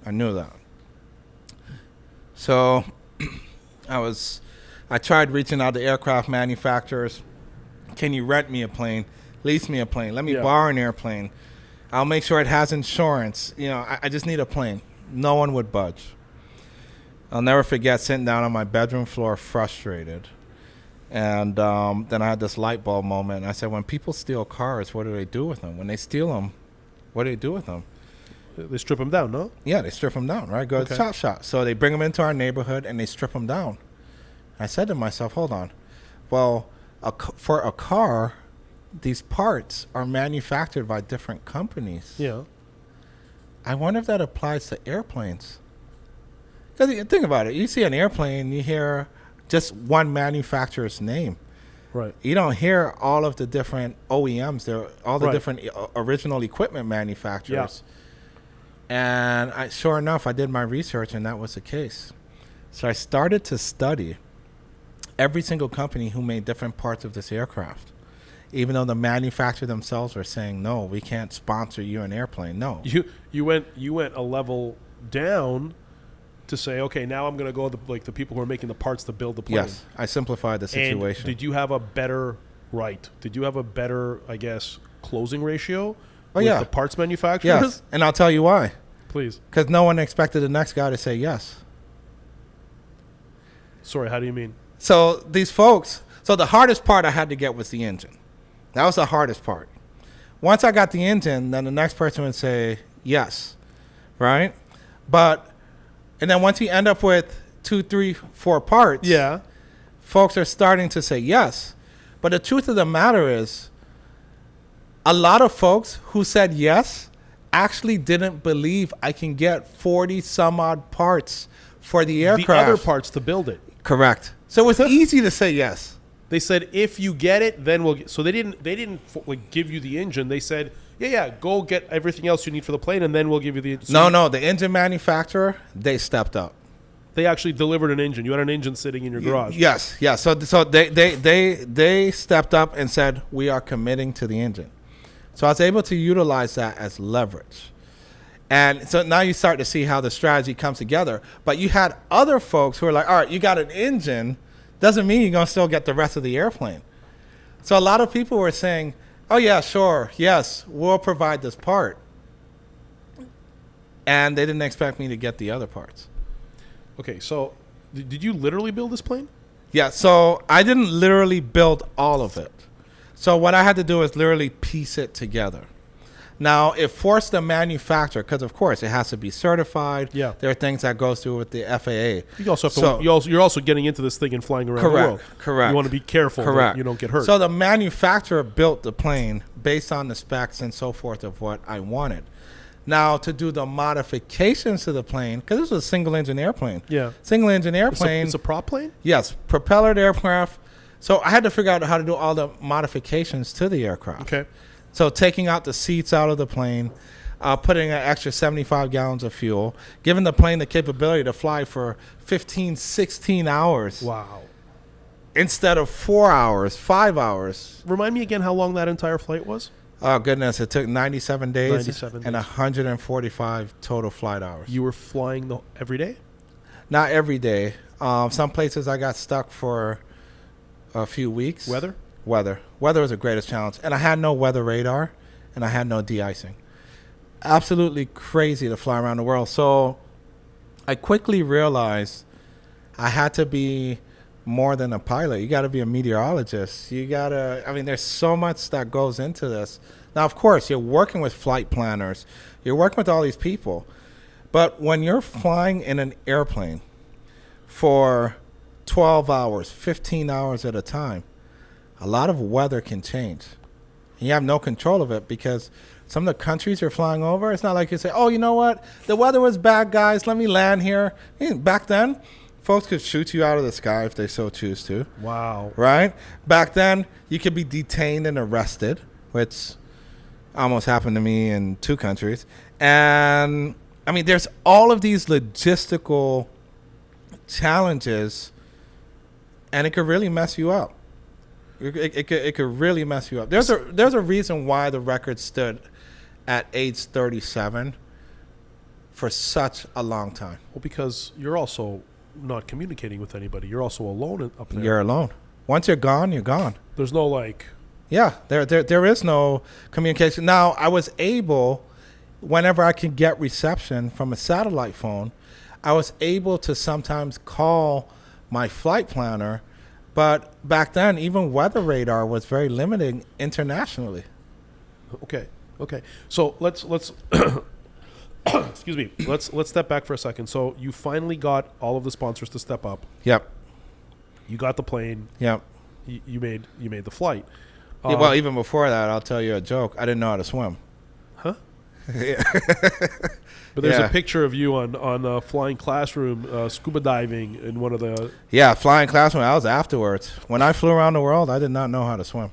I knew that. So I tried reaching out to aircraft manufacturers. Can you rent me a plane? Lease me a plane. Let me borrow an airplane. I'll make sure it has insurance. I just need a plane. No one would budge. I'll never forget sitting down on my bedroom floor frustrated. And then I had this light bulb moment. And I said, when people steal cars, what do they do with them? When they steal them, what do they do with them? They strip them down, no? Yeah, they strip them down, right? Go to the chop shop. So they bring them into our neighborhood and they strip them down. I said to myself, hold on. Well, for a car, these parts are manufactured by different companies. Yeah. I wonder if that applies to airplanes. Because think about it. You see an airplane, you hear just one manufacturer's name. Right. You don't hear all of the different OEMs, all the different original equipment manufacturers. Yeah. And sure enough, I did my research, and that was the case. So I started to study every single company who made different parts of this aircraft, even though the manufacturer themselves were saying, no, we can't sponsor you an airplane. No. You went a level down to say, okay, now I'm going to go the people who are making the parts to build the plane. Yes, I simplified the situation. And did you have a better Right. Did you have a better, I guess, closing ratio Oh, with yeah. the parts manufacturers? Yes, and I'll tell you why. Please. Because no one expected the next guy to say yes. Sorry, how do you mean? So these folks, so the hardest part I had to get was the engine. That was the hardest part. Once I got the engine, then the next person would say yes, right? And then once you end up with 2, 3, 4 parts, Yeah. folks are starting to say yes. But the truth of the matter is, a lot of folks who said yes actually didn't believe I can get 40 some odd parts for the aircraft. The other parts to build it. Correct. So it was easy to say yes. They said if you get it, then we'll. So they didn't like give you the engine. They said, yeah, go get everything else you need for the plane, and then we'll give you the. So No, the engine manufacturer, they stepped up. They actually delivered an engine. You had an engine sitting in your garage. Yes. So they stepped up and said we are committing to the engine. So I was able to utilize that as leverage. And so now you start to see how the strategy comes together. But you had other folks who are like, all right, you got an engine. Doesn't mean you're going to still get the rest of the airplane. So a lot of people were saying, oh, yeah, sure. Yes, we'll provide this part. And they didn't expect me to get the other parts. Okay, so did you literally build this plane? Yeah, so I didn't literally build all of it. So what I had to do is literally piece it together. Now, it forced the manufacturer, because of course it has to be certified. Yeah. There are things that goes through with the FAA. You also have to, you're also getting into this thing and flying around the world. Correct. You want to be careful that you don't get hurt. So the manufacturer built the plane based on the specs and so forth of what I wanted. Now, to do the modifications to the plane, because this was a single-engine airplane. Yeah. Single-engine airplane. It's a prop plane? Yes, propellered aircraft. So I had to figure out how to do all the modifications to the aircraft. Okay. So taking out the seats out of the plane, putting an extra 75 gallons of fuel, giving the plane the capability to fly for 15, 16 hours. Wow. Instead of 4 hours, 5 hours. Remind me again how long that entire flight was? Oh, goodness. It took 97 days 97 and days. 145 total flight hours. You were flying every day? Not every day. Some places I got stuck for a few weeks. Weather? Weather was the greatest challenge. And I had no weather radar, and I had no de-icing. Absolutely crazy to fly around the world. So I quickly realized I had to be more than a pilot. You got to be a meteorologist. There's so much that goes into this. Now, of course, you're working with flight planners. You're working with all these people. But when you're flying in an airplane for 12 hours, 15 hours at a time, a lot of weather can change. And you have no control of it because some of the countries you're flying over, it's not like you say, oh, you know what? The weather was bad, guys. Let me land here. Back then, folks could shoot you out of the sky if they so choose to. Wow. Right? Back then, you could be detained and arrested, which almost happened to me in 2 countries. And, there's all of these logistical challenges, and it could really mess you up. It could really mess you up. There's a reason why the record stood at age 37 for such a long time. Well, because you're also not communicating with anybody. You're also alone up there. You're alone. Once you're gone, you're gone. There's no like... Yeah, there is no communication. Now, I was able, whenever I could get reception from a satellite phone, I was able to sometimes call my flight planner. But back then, even weather radar was very limiting internationally. Okay. So let's excuse me. Let's step back for a second. So you finally got all of the sponsors to step up. Yep. You got the plane. Yep. You made the flight. Well, even before that, I'll tell you a joke. I didn't know how to swim. Huh? Yeah. But there's a picture of you on Flying Classroom scuba diving in one of the... Yeah, Flying Classroom. I was afterwards. When I flew around the world, I did not know how to swim.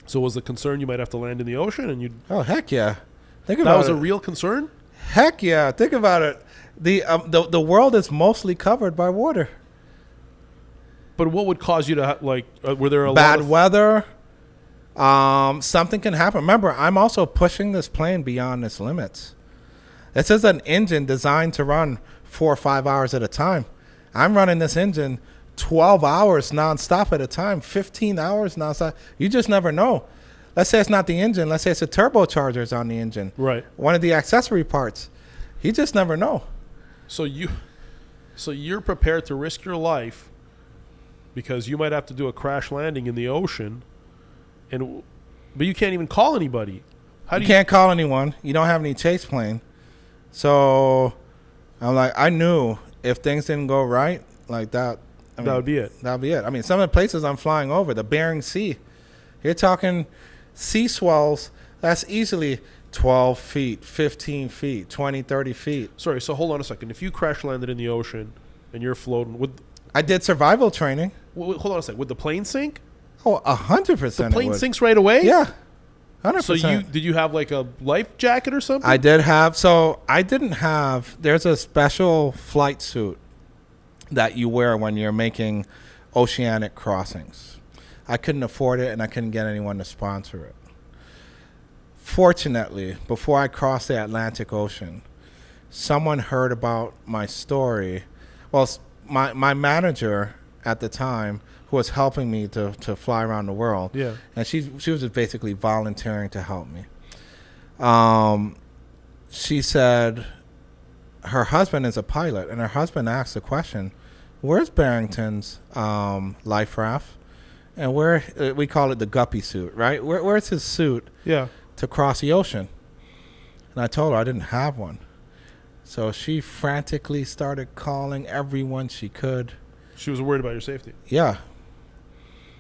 So was the concern you might have to land in the ocean? And you? Oh, heck yeah. Think about about it. That was it. a real concern? Heck yeah. Think about it. The world is mostly covered by water. But what would cause you to, were there a bad lot of... weather? Something can happen. Remember, I'm also pushing this plane beyond its limits. This is an engine designed to run 4 or 5 hours at a time. I'm running this engine 12 hours nonstop at a time, 15 hours nonstop. You just never know. Let's say it's not the engine. Let's say it's a turbochargers on the engine. Right. One of the accessory parts. You just never know. So you're prepared to risk your life because you might have to do a crash landing in the ocean, but you can't even call anybody. You can't call anyone. You don't have any chase plane. So I'm like, I knew if things didn't go right like that, that would be it. That would be it. I mean, some of the places I'm flying over, the Bering Sea, you're talking sea swells, that's easily 12 feet, 15 feet, 20, 30 feet. Sorry, so hold on a second. If you crash landed in the ocean and you're floating, I did survival training. Hold on a second. Would the plane sink? Oh, 100%. The plane sinks right away? Yeah, 100%. So did you have like a life jacket or something? I did have. So I didn't have. There's a special flight suit that you wear when you're making oceanic crossings. I couldn't afford it, and I couldn't get anyone to sponsor it. Fortunately, before I crossed the Atlantic Ocean, someone heard about my story. Well, my manager at the time, who was helping me to fly around the world, yeah, and she was just basically volunteering to help me. She said her husband is a pilot, and her husband asked the question, "Where's Barrington's life raft?" And where we call it the guppy suit, right? Where's his suit? Yeah. To cross the ocean. And I told her I didn't have one. So she frantically started calling everyone she could. She was worried about your safety. Yeah.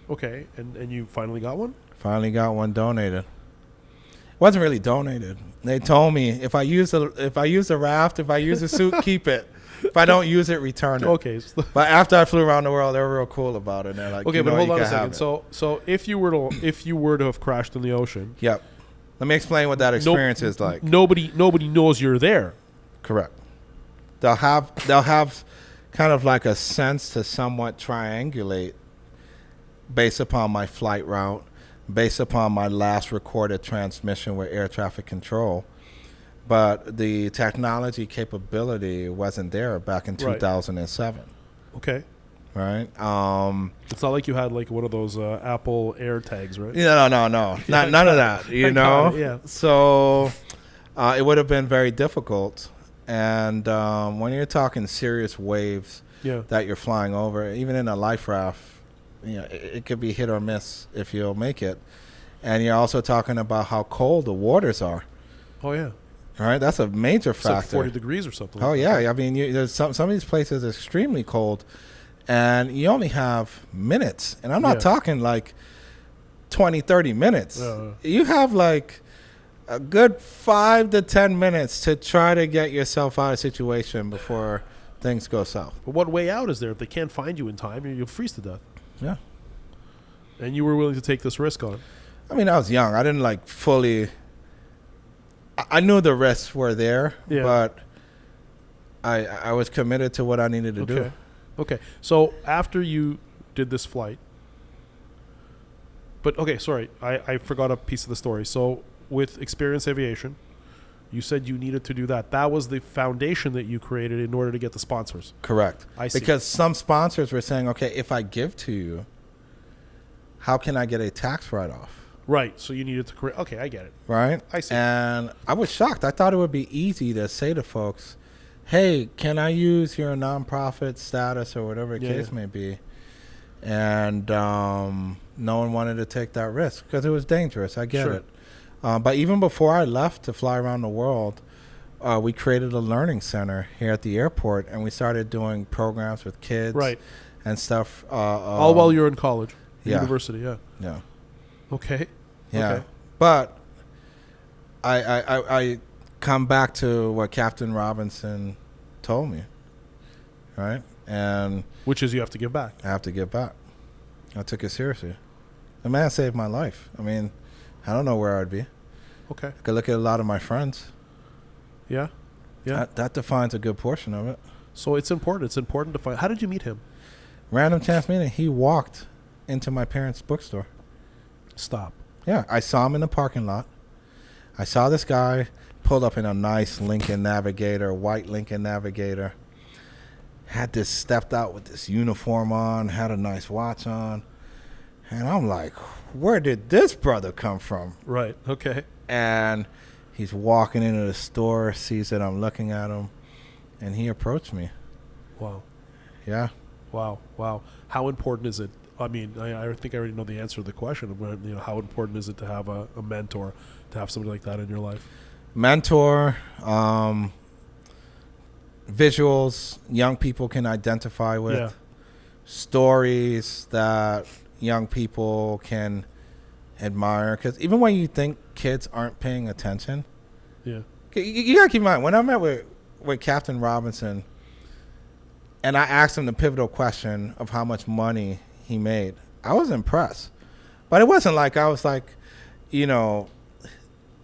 Okay, and you finally got one? Finally got one donated. It wasn't really donated. They told me if I use the raft, if I use the suit, keep it. If I don't use it, return it. Okay. But after I flew around the world, they were real cool about it. They're like, okay, but hold on a second. So So if you were to have crashed in the ocean, yep. Let me explain what that experience is like. Nobody knows you're there. Correct. They'll have kind of like a sense to somewhat triangulate based upon my flight route, based upon my last recorded transmission with air traffic control. But the technology capability wasn't there back in 2007. Okay. Right. It's not like you had like one of those Apple Air tags, right? No. None of that. You know. Yeah. So it would have been very difficult. And when you're talking serious waves that you're flying over, even in a life raft, it could be hit or miss if you'll make it. And you're also talking about how cold the waters are. Oh yeah. All right, that's a major factor. It's like 40 degrees or something. Oh yeah. I mean, there's some of these places extremely cold. And you only have minutes. And I'm not talking like 20, 30 minutes. You have like a good 5 to 10 minutes to try to get yourself out of a situation before things go south. But what way out is there? If they can't find you in time, you'll freeze to death. Yeah. And you were willing to take this risk on? I mean, I was young. I didn't like fully... I knew the risks were there, but I was committed to what I needed to do. Okay, so after you did this flight, but okay, sorry, I forgot a piece of the story. So with Experience Aviation, you said you needed to do that. That was the foundation that you created in order to get the sponsors. Correct. I see. Because some sponsors were saying, okay, if I give to you, how can I get a tax write-off? Right, so you needed to create. Okay, I get it. Right? I see. And I was shocked. I thought it would be easy to say to folks, hey, can I use your nonprofit status or whatever the case may be? And no one wanted to take that risk because it was dangerous. I get it. But even before I left to fly around the world, we created a learning center here at the airport, and we started doing programs with kids and stuff. All while you were in college, university, Yeah. Okay. Yeah. Okay. But I come back to what Captain Robinson told me, right? And which is you have to give back. I have to give back. I took it seriously. The man saved my life. I mean, I don't know where I'd be. Okay. I could look at a lot of my friends. Yeah. Yeah. That defines a good portion of it. So it's important. It's important to find. How did you meet him? Random chance meeting. He walked into my parents' bookstore. Stop. Yeah. I saw him in the parking lot. I saw this guy pulled up in a nice Lincoln Navigator, white Lincoln Navigator. had this stepped out with this uniform on, had a nice watch on. And I'm like, where did this brother come from? Right. Okay. And he's walking into the store, sees that I'm looking at him, and he approached me. Wow. Yeah. Wow. How important is it? I mean, I think I already know the answer to the question, but how important is it to have a mentor, to have somebody like that in your life? Mentor, visuals young people can identify with, Yeah. stories that young people can admire. Because even when you think kids aren't paying attention, Yeah. you got to keep in mind, when I met with Captain Robinson, and I asked him the pivotal question of how much money he made, I was impressed. But it wasn't like I was like,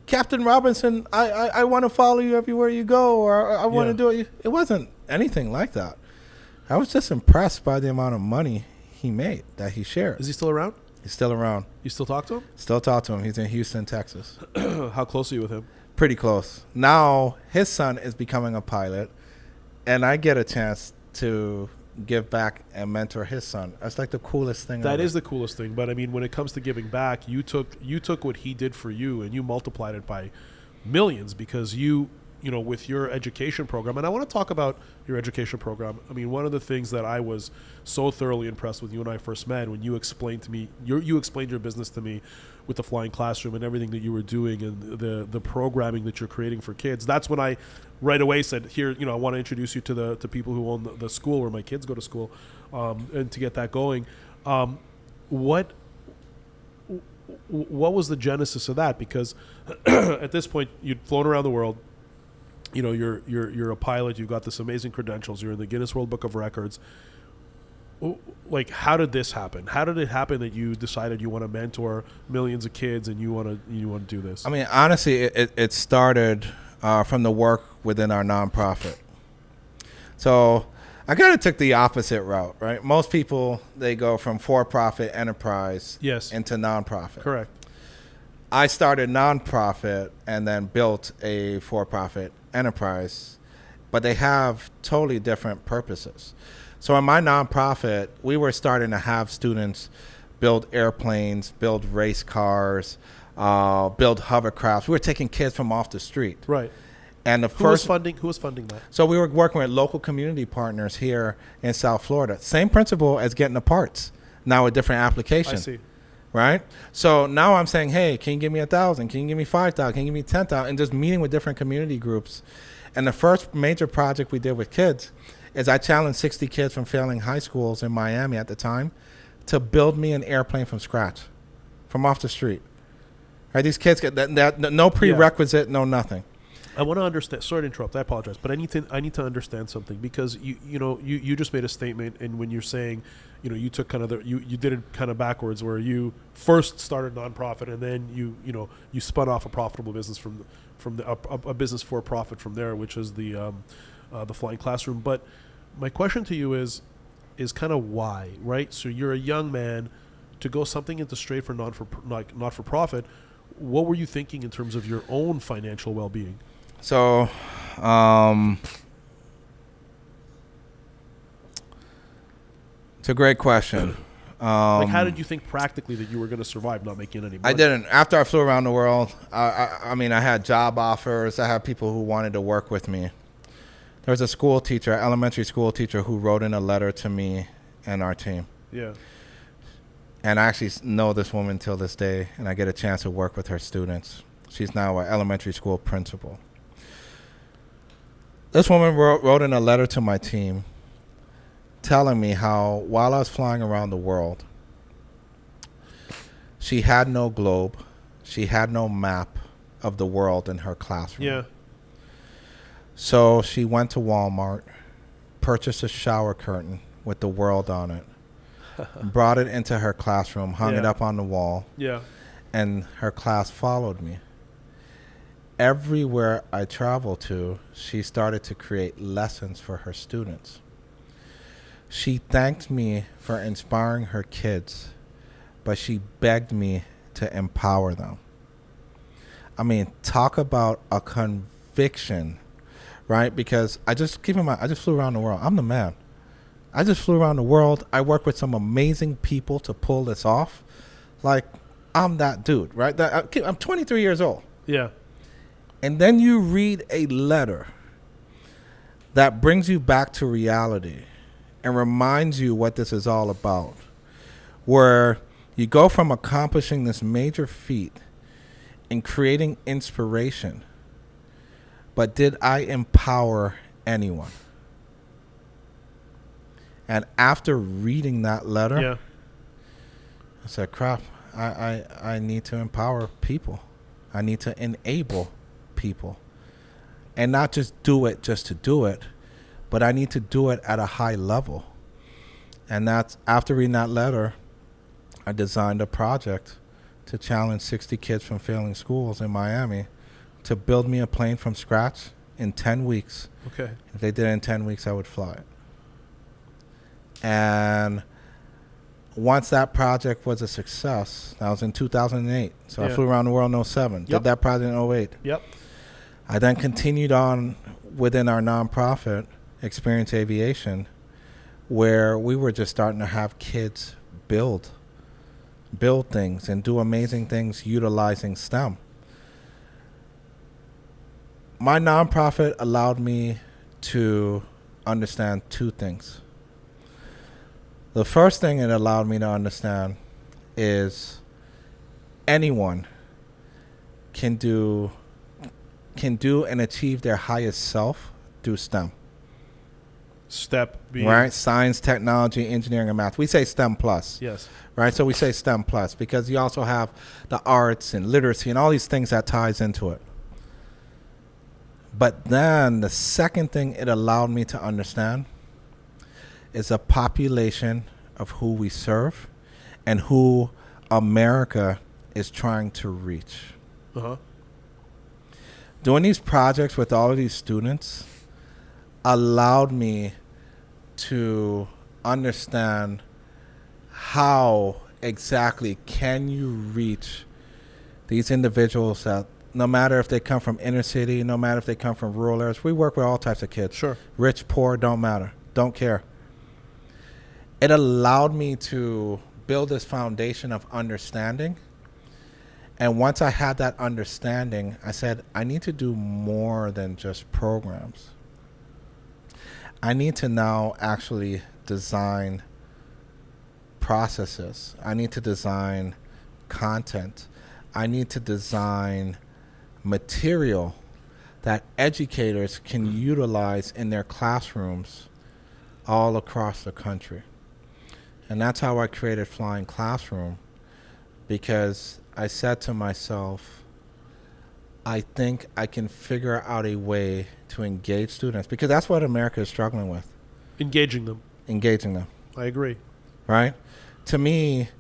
Captain Robinson, I want to follow you everywhere you go, or I want to do it. It wasn't anything like that. I was just impressed by the amount of money he made that he shared. Is he still around? He's still around. You still talk to him? Still talk to him. He's in Houston, Texas. How close are you with him? Pretty close. Now his son is becoming a pilot, and I get a chance to give back and mentor his son. That's like the coolest thing. That is the coolest thing. But I mean, when it comes to giving back, you took what he did for you and you multiplied it by millions, because with your education program. And I want to talk about your education program. I mean, one of the things that I was so thoroughly impressed with you when I first met, when you explained to me, you explained your business to me with the flying classroom and everything that you were doing and the programming that you're creating for kids. That's when I right away said, here, I want to introduce you to people who own the school where my kids go to school, and to get that going. What was the genesis of that? Because at this point you'd flown around the world. You're a pilot. You've got this amazing credentials. You're in the Guinness World Book of Records. Like, how did this happen? How did it happen that you decided you want to mentor millions of kids and you want to do this? I mean, honestly, it started from the work within our nonprofit. So I kind of took the opposite route, right? Most people, they go from for-profit enterprise into nonprofit. Correct. I started nonprofit and then built a for-profit enterprise, but they have totally different purposes. So in my nonprofit, we were starting to have students build airplanes, build race cars, build hovercrafts. We were taking kids from off the street. Right. And Who was funding that? So we were working with local community partners here in South Florida. Same principle as getting the parts, now a different application. I see. Right? So now I'm saying, hey, can you give me 1,000? Can you give me 5,000? Can you give me 10,000? And just meeting with different community groups. And the first major project we did with kids is I challenged 60 kids from failing high schools in Miami at the time to build me an airplane from scratch, from off the street. Right? These kids get that no prerequisite, no nothing. I want to understand. Sorry to interrupt. I apologize, but I need to understand something, because you just made a statement, and when you're saying, you took kind of you did it kind of backwards, where you first started nonprofit and then you spun off a profitable business from a business for profit from there, which is the flying classroom. But my question to you is kind of why, right? So you're a young man to go something into straight for not for profit. What were you thinking in terms of your own financial well-being? So, it's a great question. How did you think practically that you were going to survive not making any money? I didn't. After I flew around the world, I mean, I had job offers. I had people who wanted to work with me. There was a school teacher, elementary school teacher, who wrote in a letter to me and our team. Yeah. And I actually know this woman till this day, and I get a chance to work with her students. She's now an elementary school principal. This woman wrote in a letter to my team telling me how, while I was flying around the world, she had no globe, she had no map of the world in her classroom. Yeah. So she went to Walmart, purchased a shower curtain with the world on it, brought it into her classroom, hung it up on the wall, and her class followed me. Everywhere I traveled to, she started to create lessons for her students. She thanked me for inspiring her kids, but she begged me to empower them. I mean, talk about a conviction, right? Because I just, keep in mind, I just flew around the world. I'm the man. I just flew around the world. I worked with some amazing people to pull this off. Like, I'm that dude, right? I'm 23 years old. Yeah. And then you read a letter that brings you back to reality and reminds you what this is all about, where you go from accomplishing this major feat and creating inspiration, but did I empower anyone? And after reading that letter, Yeah. I said, crap, I need to empower people. I need to enable people. And not just do it just to do it, but I need to do it at a high level. And that's after reading that letter, I designed a project to challenge 60 kids from failing schools in Miami to build me a plane from scratch in 10 weeks. Okay. If they did it in 10 weeks, I would fly it. And once that project was a success, that was in 2008. So I flew around the world in 07. Yep. Did that project in 08. Yep. I then continued on within our nonprofit, Experience Aviation, where we were just starting to have kids build things and do amazing things utilizing STEM. My nonprofit allowed me to understand two things. The first thing it allowed me to understand is anyone can do and achieve their highest self through STEM. Step B. Right? Science, technology, engineering, and math. We say STEM plus. Yes. Right? So we say STEM plus because you also have the arts and literacy and all these things that ties into it. But then the second thing it allowed me to understand is a population of who we serve and who America is trying to reach. Uh-huh. Doing these projects with all of these students allowed me to understand how exactly can you reach these individuals that no matter if they come from inner city, no matter if they come from rural areas, we work with all types of kids. Sure. Rich, poor, don't matter. Don't care. It allowed me to build this foundation of understanding. And once I had that understanding, I said, I need to do more than just programs. I need to now actually design processes. I need to design content. I need to design material that educators can utilize in their classrooms all across the country. And that's how I created Flying Classroom, because I said to myself, I think I can figure out a way to engage students, because that's what America is struggling with. Engaging them. Engaging them. I agree. Right? To me,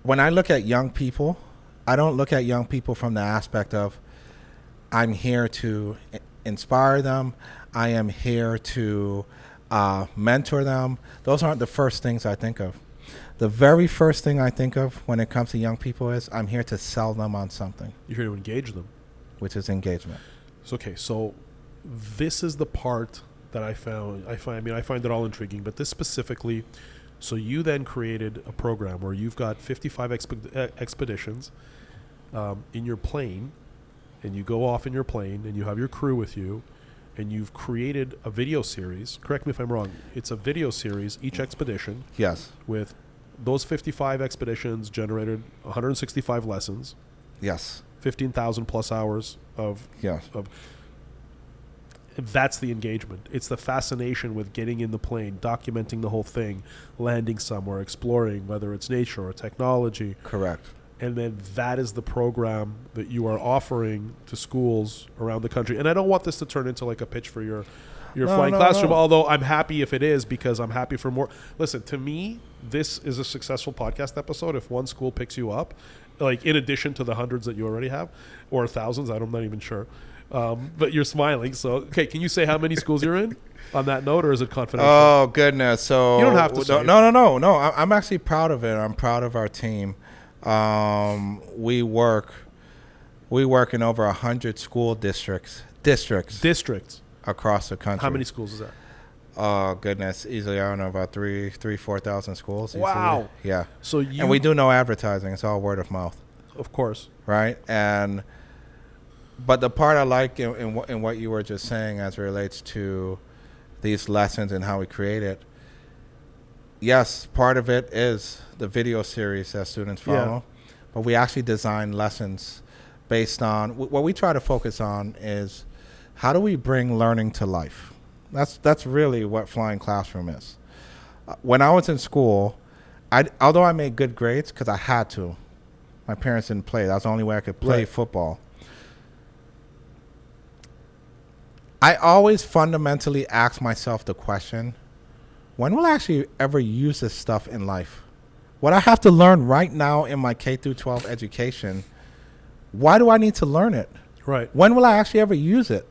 when I look at young people, I don't look at young people from the aspect of I'm here to inspire them. I am here to mentor them. Those aren't the first things I think of. The very first thing I think of when it comes to young people is I'm here to sell them on something. You're here to engage them. Which is engagement. So this is the part that I find it all intriguing, but this specifically, so you then created a program where you've got 55 expeditions in your plane, and you go off in your plane, and you have your crew with you, and you've created a video series. Correct me if I'm wrong. It's a video series, each expedition. Yes. With those 55 expeditions generated 165 lessons. Yes. 15,000 plus hours of. Yes. That's the engagement. It's the fascination with getting in the plane, documenting the whole thing, landing somewhere, exploring, whether it's nature or technology. Correct. And then that is the program that you are offering to schools around the country. And I don't want this to turn into like a pitch for your flying classroom, although I'm happy if it is, because I'm happy for more. Listen, to me, this is a successful podcast episode if one school picks you up, like in addition to the hundreds that you already have, or thousands, I'm not even sure. But you're smiling. So, okay, can you say how many schools you're in on that note, or is it confidential? Oh, goodness. So you don't have to say. No. I'm actually proud of it. I'm proud of our team. We work in over 100 school districts across the country. How many schools is that? Oh goodness, easily I don't know about 4,000 schools. Easily. Wow. Yeah. So you, And we do no advertising. It's all word of mouth, of course. right? And but the part I like in what you were just saying as it relates to these lessons and how we create it. Yes, part of it is the video series that students follow, but we actually design lessons based on what we try to focus on is how do we bring learning to life. That's really what Flying Classroom is. When I was in school, although I made good grades because I had to, my parents didn't play. That was the only way I could play football. I always fundamentally ask myself the question, when will I actually ever use this stuff in life? What I have to learn right now in my K through 12 education, why do I need to learn it? Right. When will I actually ever use it?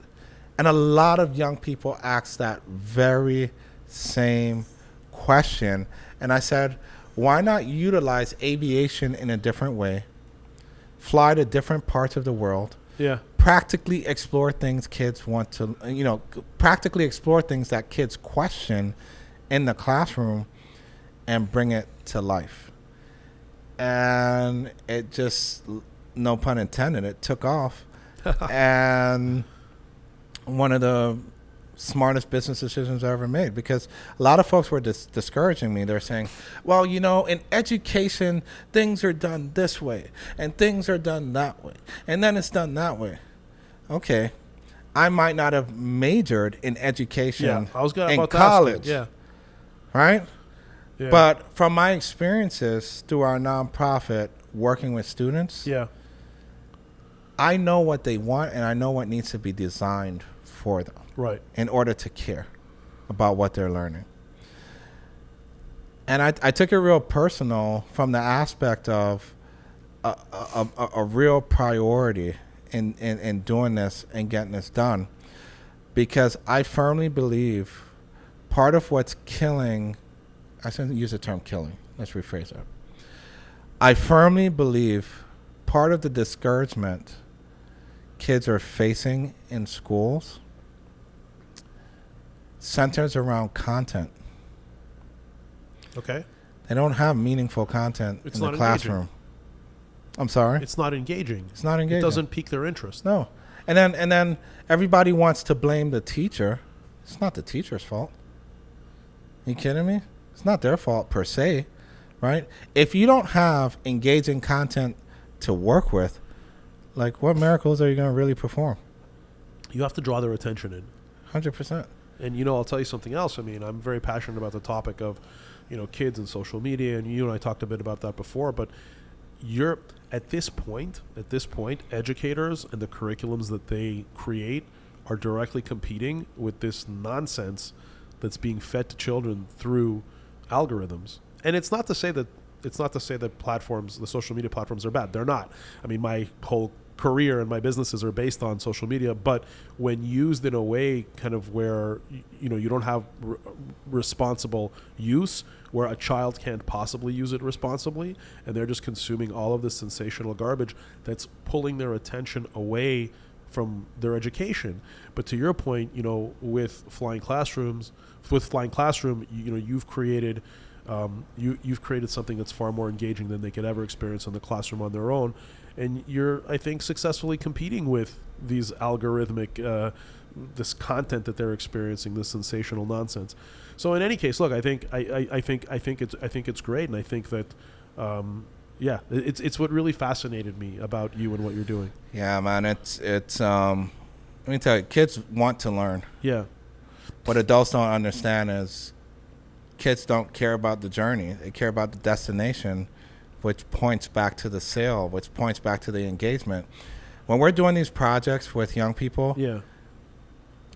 And a lot of young people ask that very same question. And I said, why not utilize aviation in a different way, fly to different parts of the world, practically explore things kids want to, practically explore things that kids question in the classroom and bring it to life. And it just, no pun intended, it took off. And one of the smartest business decisions I ever made, because a lot of folks were discouraging me. They're saying, well, in education, things are done this way and things are done that way. And then it's done that way. Okay. I might not have majored in education in college. Yeah. Right? Yeah. But from my experiences through our nonprofit working with students, I know what they want and I know what needs to be designed for them. Right. In order to care about what they're learning. And I took it real personal from the aspect of a real priority in doing this and getting this done. Because I firmly believe part of what's killing, I shouldn't use the term killing, let's rephrase that. I firmly believe part of the discouragement kids are facing in schools centers around content. Okay. They don't have meaningful content in the classroom. Engaging. I'm sorry? It's not engaging. It's not engaging. It doesn't pique their interest. No. And then everybody wants to blame the teacher. It's not the teacher's fault. You kidding me? It's not their fault per se, right? If you don't have engaging content to work with, like what miracles are you going to really perform? You have to draw their attention in. 100%. And, I'll tell you something else. I mean, I'm very passionate about the topic of, kids and social media. And you and I talked a bit about that before. But at this point, educators and the curriculums that they create are directly competing with this nonsense that's being fed to children through algorithms. And it's not to say that platforms, the social media platforms, are bad. They're not. I mean, my whole career and my businesses are based on social media, but when used in a way kind of where you don't have responsible use, where a child can't possibly use it responsibly, and they're just consuming all of this sensational garbage that's pulling their attention away from their education. But to your point, with Flying Classroom, you've created you've created something that's far more engaging than they could ever experience in the classroom on their own. And you're, I think, successfully competing with these algorithmic, this content that they're experiencing, this sensational nonsense. So in any case, look, I think it's great, and I think that, it's what really fascinated me about you and what you're doing. Yeah, man, it's let me tell you, kids want to learn. Yeah. What adults don't understand is kids don't care about the journey; they care about the destination, which points back to the sale, which points back to the engagement. When we're doing these projects with young people,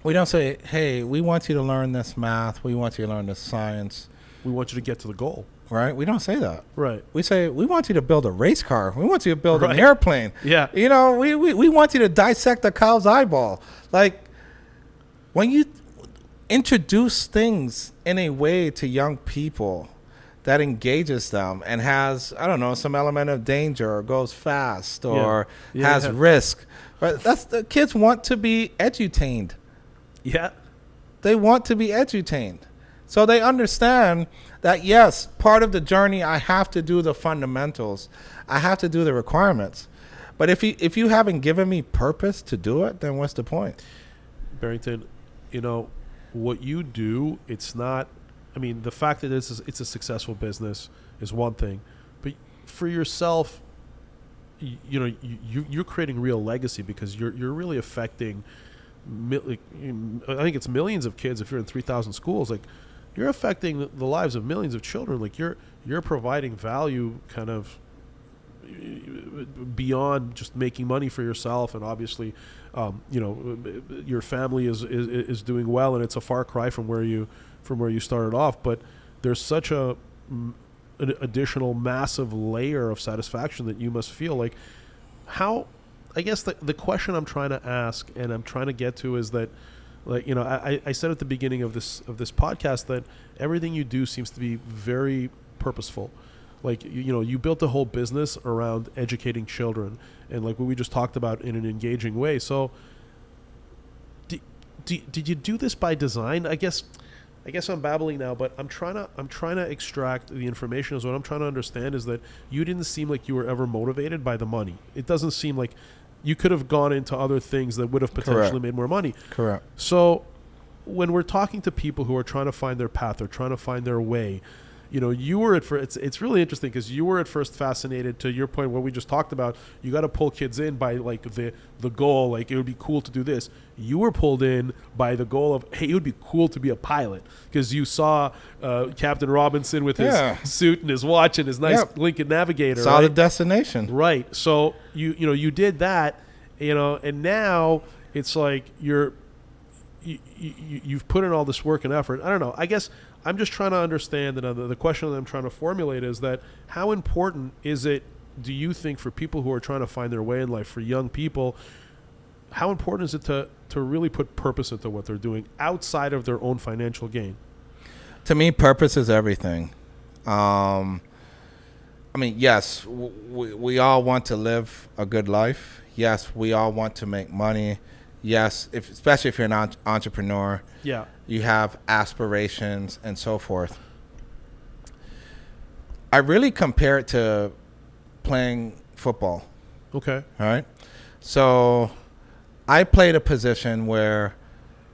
we don't say, hey, we want you to learn this math, we want you to learn this science. We want you to get to the goal. Right? We don't say that. Right. We say, we want you to build a race car. We want you to build an airplane. Yeah. We want you to dissect a cow's eyeball. Like, when you introduce things in a way to young people that engages them and has, I don't know, some element of danger or goes fast or has risk. But that's the kids want to be edutained. Yeah. They want to be edutained. So they understand that, yes, part of the journey, I have to do the fundamentals. I have to do the requirements. But if you haven't given me purpose to do it, then what's the point? Barrington, what you do, it's not, the fact that it's a successful business is one thing, but for yourself, you're creating real legacy because you're really affecting, I think it's millions of kids. If you're in 3,000 schools, like, you're affecting the lives of millions of children. Like, you're providing value kind of beyond just making money for yourself, and obviously your family is doing well, and it's a far cry from where you started off, but there's such an additional massive layer of satisfaction that you must feel. Like, how, I guess the question I'm trying to ask and I'm trying to get to is that, like, I said at the beginning of this podcast that everything you do seems to be very purposeful. Like, you built a whole business around educating children, and like what we just talked about, in an engaging way. So did you do this by design? I guess I'm babbling now, but I'm trying to extract the information. Is what I'm trying to understand is that you didn't seem like you were ever motivated by the money. It doesn't seem like you could have gone into other things that would have potentially made more money. Correct. So when we're talking to people who are trying to find their path or trying to find their way, you were at first, it's really interesting because you were at first fascinated, to your point, what we just talked about. You got to pull kids in by like the goal, like it would be cool to do this. You were pulled in by the goal of, hey, it would be cool to be a pilot, because you saw Captain Robinson with his suit and his watch and his nice Lincoln Navigator. Saw the destination. Right. So you did that, and now it's like you've put in all this work and effort. I don't know. I guess I'm just trying to understand, and the question that I'm trying to formulate is that, how important is it, do you think, for people who are trying to find their way in life, for young people, how important is it to really put purpose into what they're doing outside of their own financial gain? To me, purpose is everything. Yes, we all want to live a good life. Yes, we all want to make money. Yes, especially if you're an entrepreneur. Yeah. You have aspirations and so forth. I really compare it to playing football. Okay. All right. So I played a position where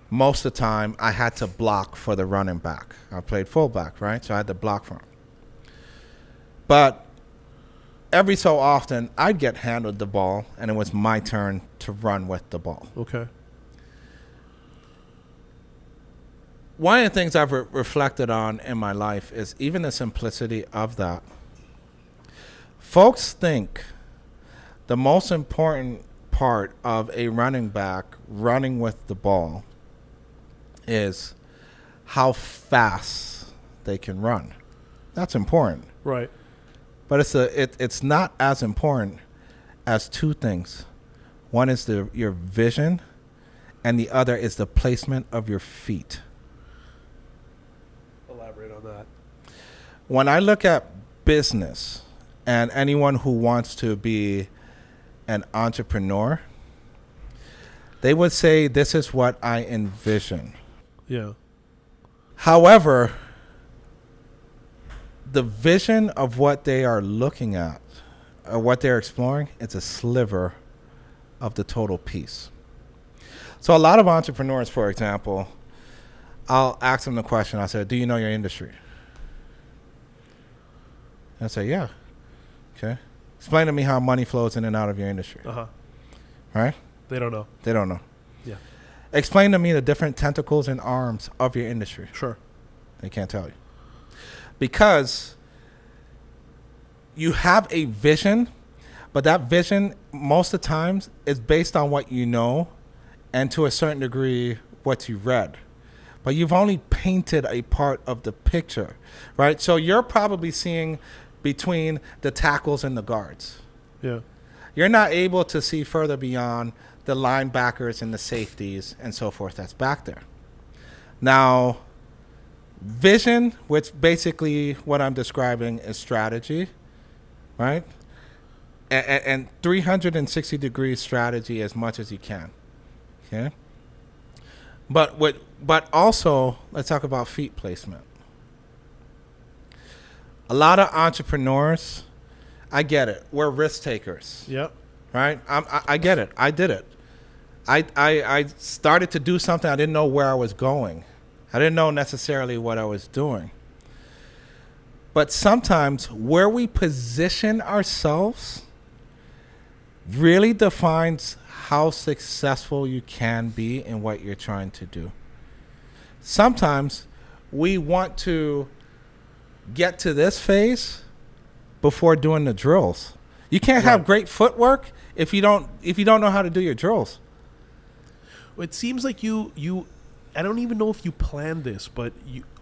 most of the time I had to block for the running back. I played fullback, right? So I had to block for him. But every so often I'd get handed the ball and it was my turn to run with the ball. Okay. One of the things I've reflected on in my life is even the simplicity of that. Folks think the most important part of a running back running with the ball is how fast they can run. That's important. Right. But it's not as important as two things. One is your vision, and the other is the placement of your feet. Elaborate on that. When I look at business and anyone who wants to be an entrepreneur, they would say, this is what I envision. Yeah. However, the vision of what they are looking at, or what they're exploring, it's a sliver of the total piece. So a lot of entrepreneurs, for example, I'll ask them the question. I said, do you know your industry? And I say, yeah. Okay. Explain to me how money flows in and out of your industry. Uh-huh. Right? They don't know. They don't know. Yeah. Explain to me the different tentacles and arms of your industry. Sure. They can't tell you. Because you have a vision, but that vision most of the times is based on what you know and to a certain degree what you read. But you've only painted a part of the picture, right? So you're probably seeing between the tackles and the guards. Yeah. You're not able to see further beyond the linebackers and the safeties and so forth that's back there. Now, vision, which basically what I'm describing is strategy, right? And 360 degree strategy as much as you can, okay? But also, let's talk about feet placement. A lot of entrepreneurs, I get it. We're risk takers. Yep. Right? I get it. I did it. I started to do something. I didn't know where I was going. I didn't know necessarily what I was doing. But sometimes where we position ourselves really defines how successful you can be in what you're trying to do. Sometimes we want to get to this phase before doing the drills. You can't have great footwork if you don't know how to do your drills. It seems like you I don't even know if you planned this, but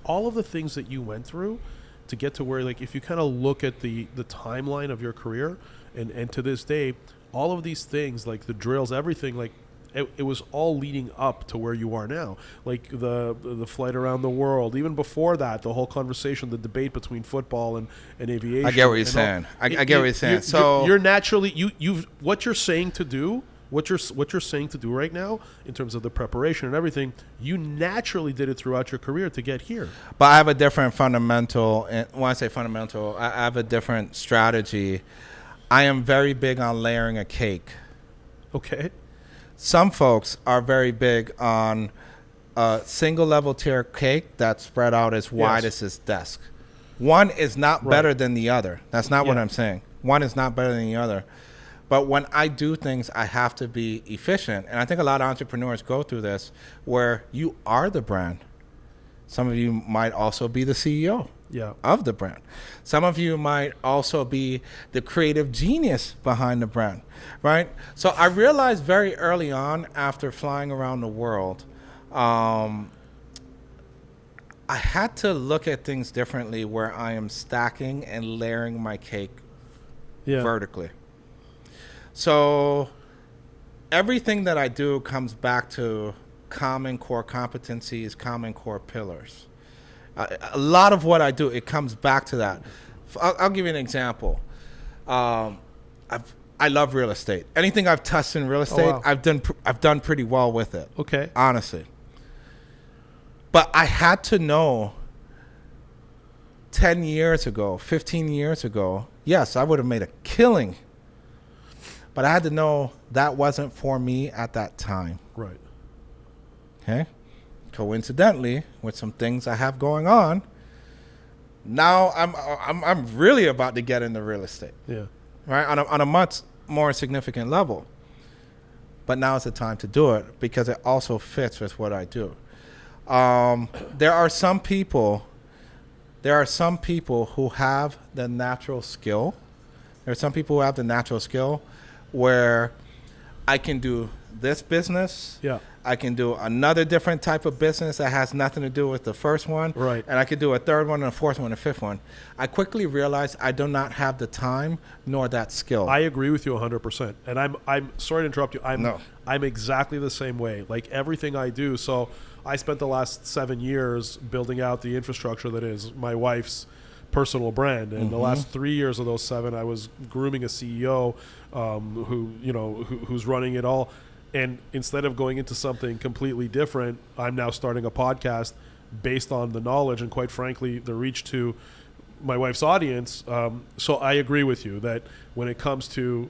all of the things that you went through to get to where, like, if you kind of look at the timeline of your career and to this day, all of these things, like the drills, everything, like it was all leading up to where you are now. Like the flight around the world, even before that, the whole conversation, the debate between football and aviation. I get what you're saying. I get what you're saying. So you're naturally you've what you're saying to do. What you're saying to do right now in terms of the preparation and everything, you naturally did it throughout your career to get here. But I have a different fundamental, and when I say fundamental, I have a different strategy. I am very big on layering a cake. Okay. Some folks are very big on a single level tier cake that's spread out as wide as his desk. One is not better than the other. That's not what I'm saying. One is not better than the other. But when I do things, I have to be efficient. And I think a lot of entrepreneurs go through this where you are the brand. Some of you might also be the CEO of the brand. Some of you might also be the creative genius behind the brand, right? So I realized very early on after flying around the world, I had to look at things differently where I am stacking and layering my cake vertically. So everything that I do comes back to common core competencies, common core pillars. A lot of what I do, it comes back to that. I'll give you an example. I love real estate. Anything I've touched in real estate, I've done pretty well with it. Okay. Honestly. But I had to know 10 years ago, 15 years ago, yes, I would have made a killing. But I had to know that wasn't for me at that time. Right. Okay. Coincidentally, with some things I have going on, now I'm really about to get into real estate. Yeah. Right. On a much more significant level. But now is the time to do it because it also fits with what I do. There are some people who have the natural skill. There are some people who have the natural skill where I can do this business. Yeah. I can do another different type of business that has nothing to do with the first one. Right. And I could do a third one and a fourth one and a fifth one. I quickly realized I do not have the time nor that skill. I agree with you 100%. And I'm sorry to interrupt you. I'm exactly the same way. Like everything I do. So I spent the last 7 years building out the infrastructure that is my wife's personal brand, and the last 3 years of those 7 I was grooming a CEO who's running it all. And instead of going into something completely different, I'm now starting a podcast based on the knowledge and, quite frankly, the reach to my wife's audience. So I agree with you that when it comes to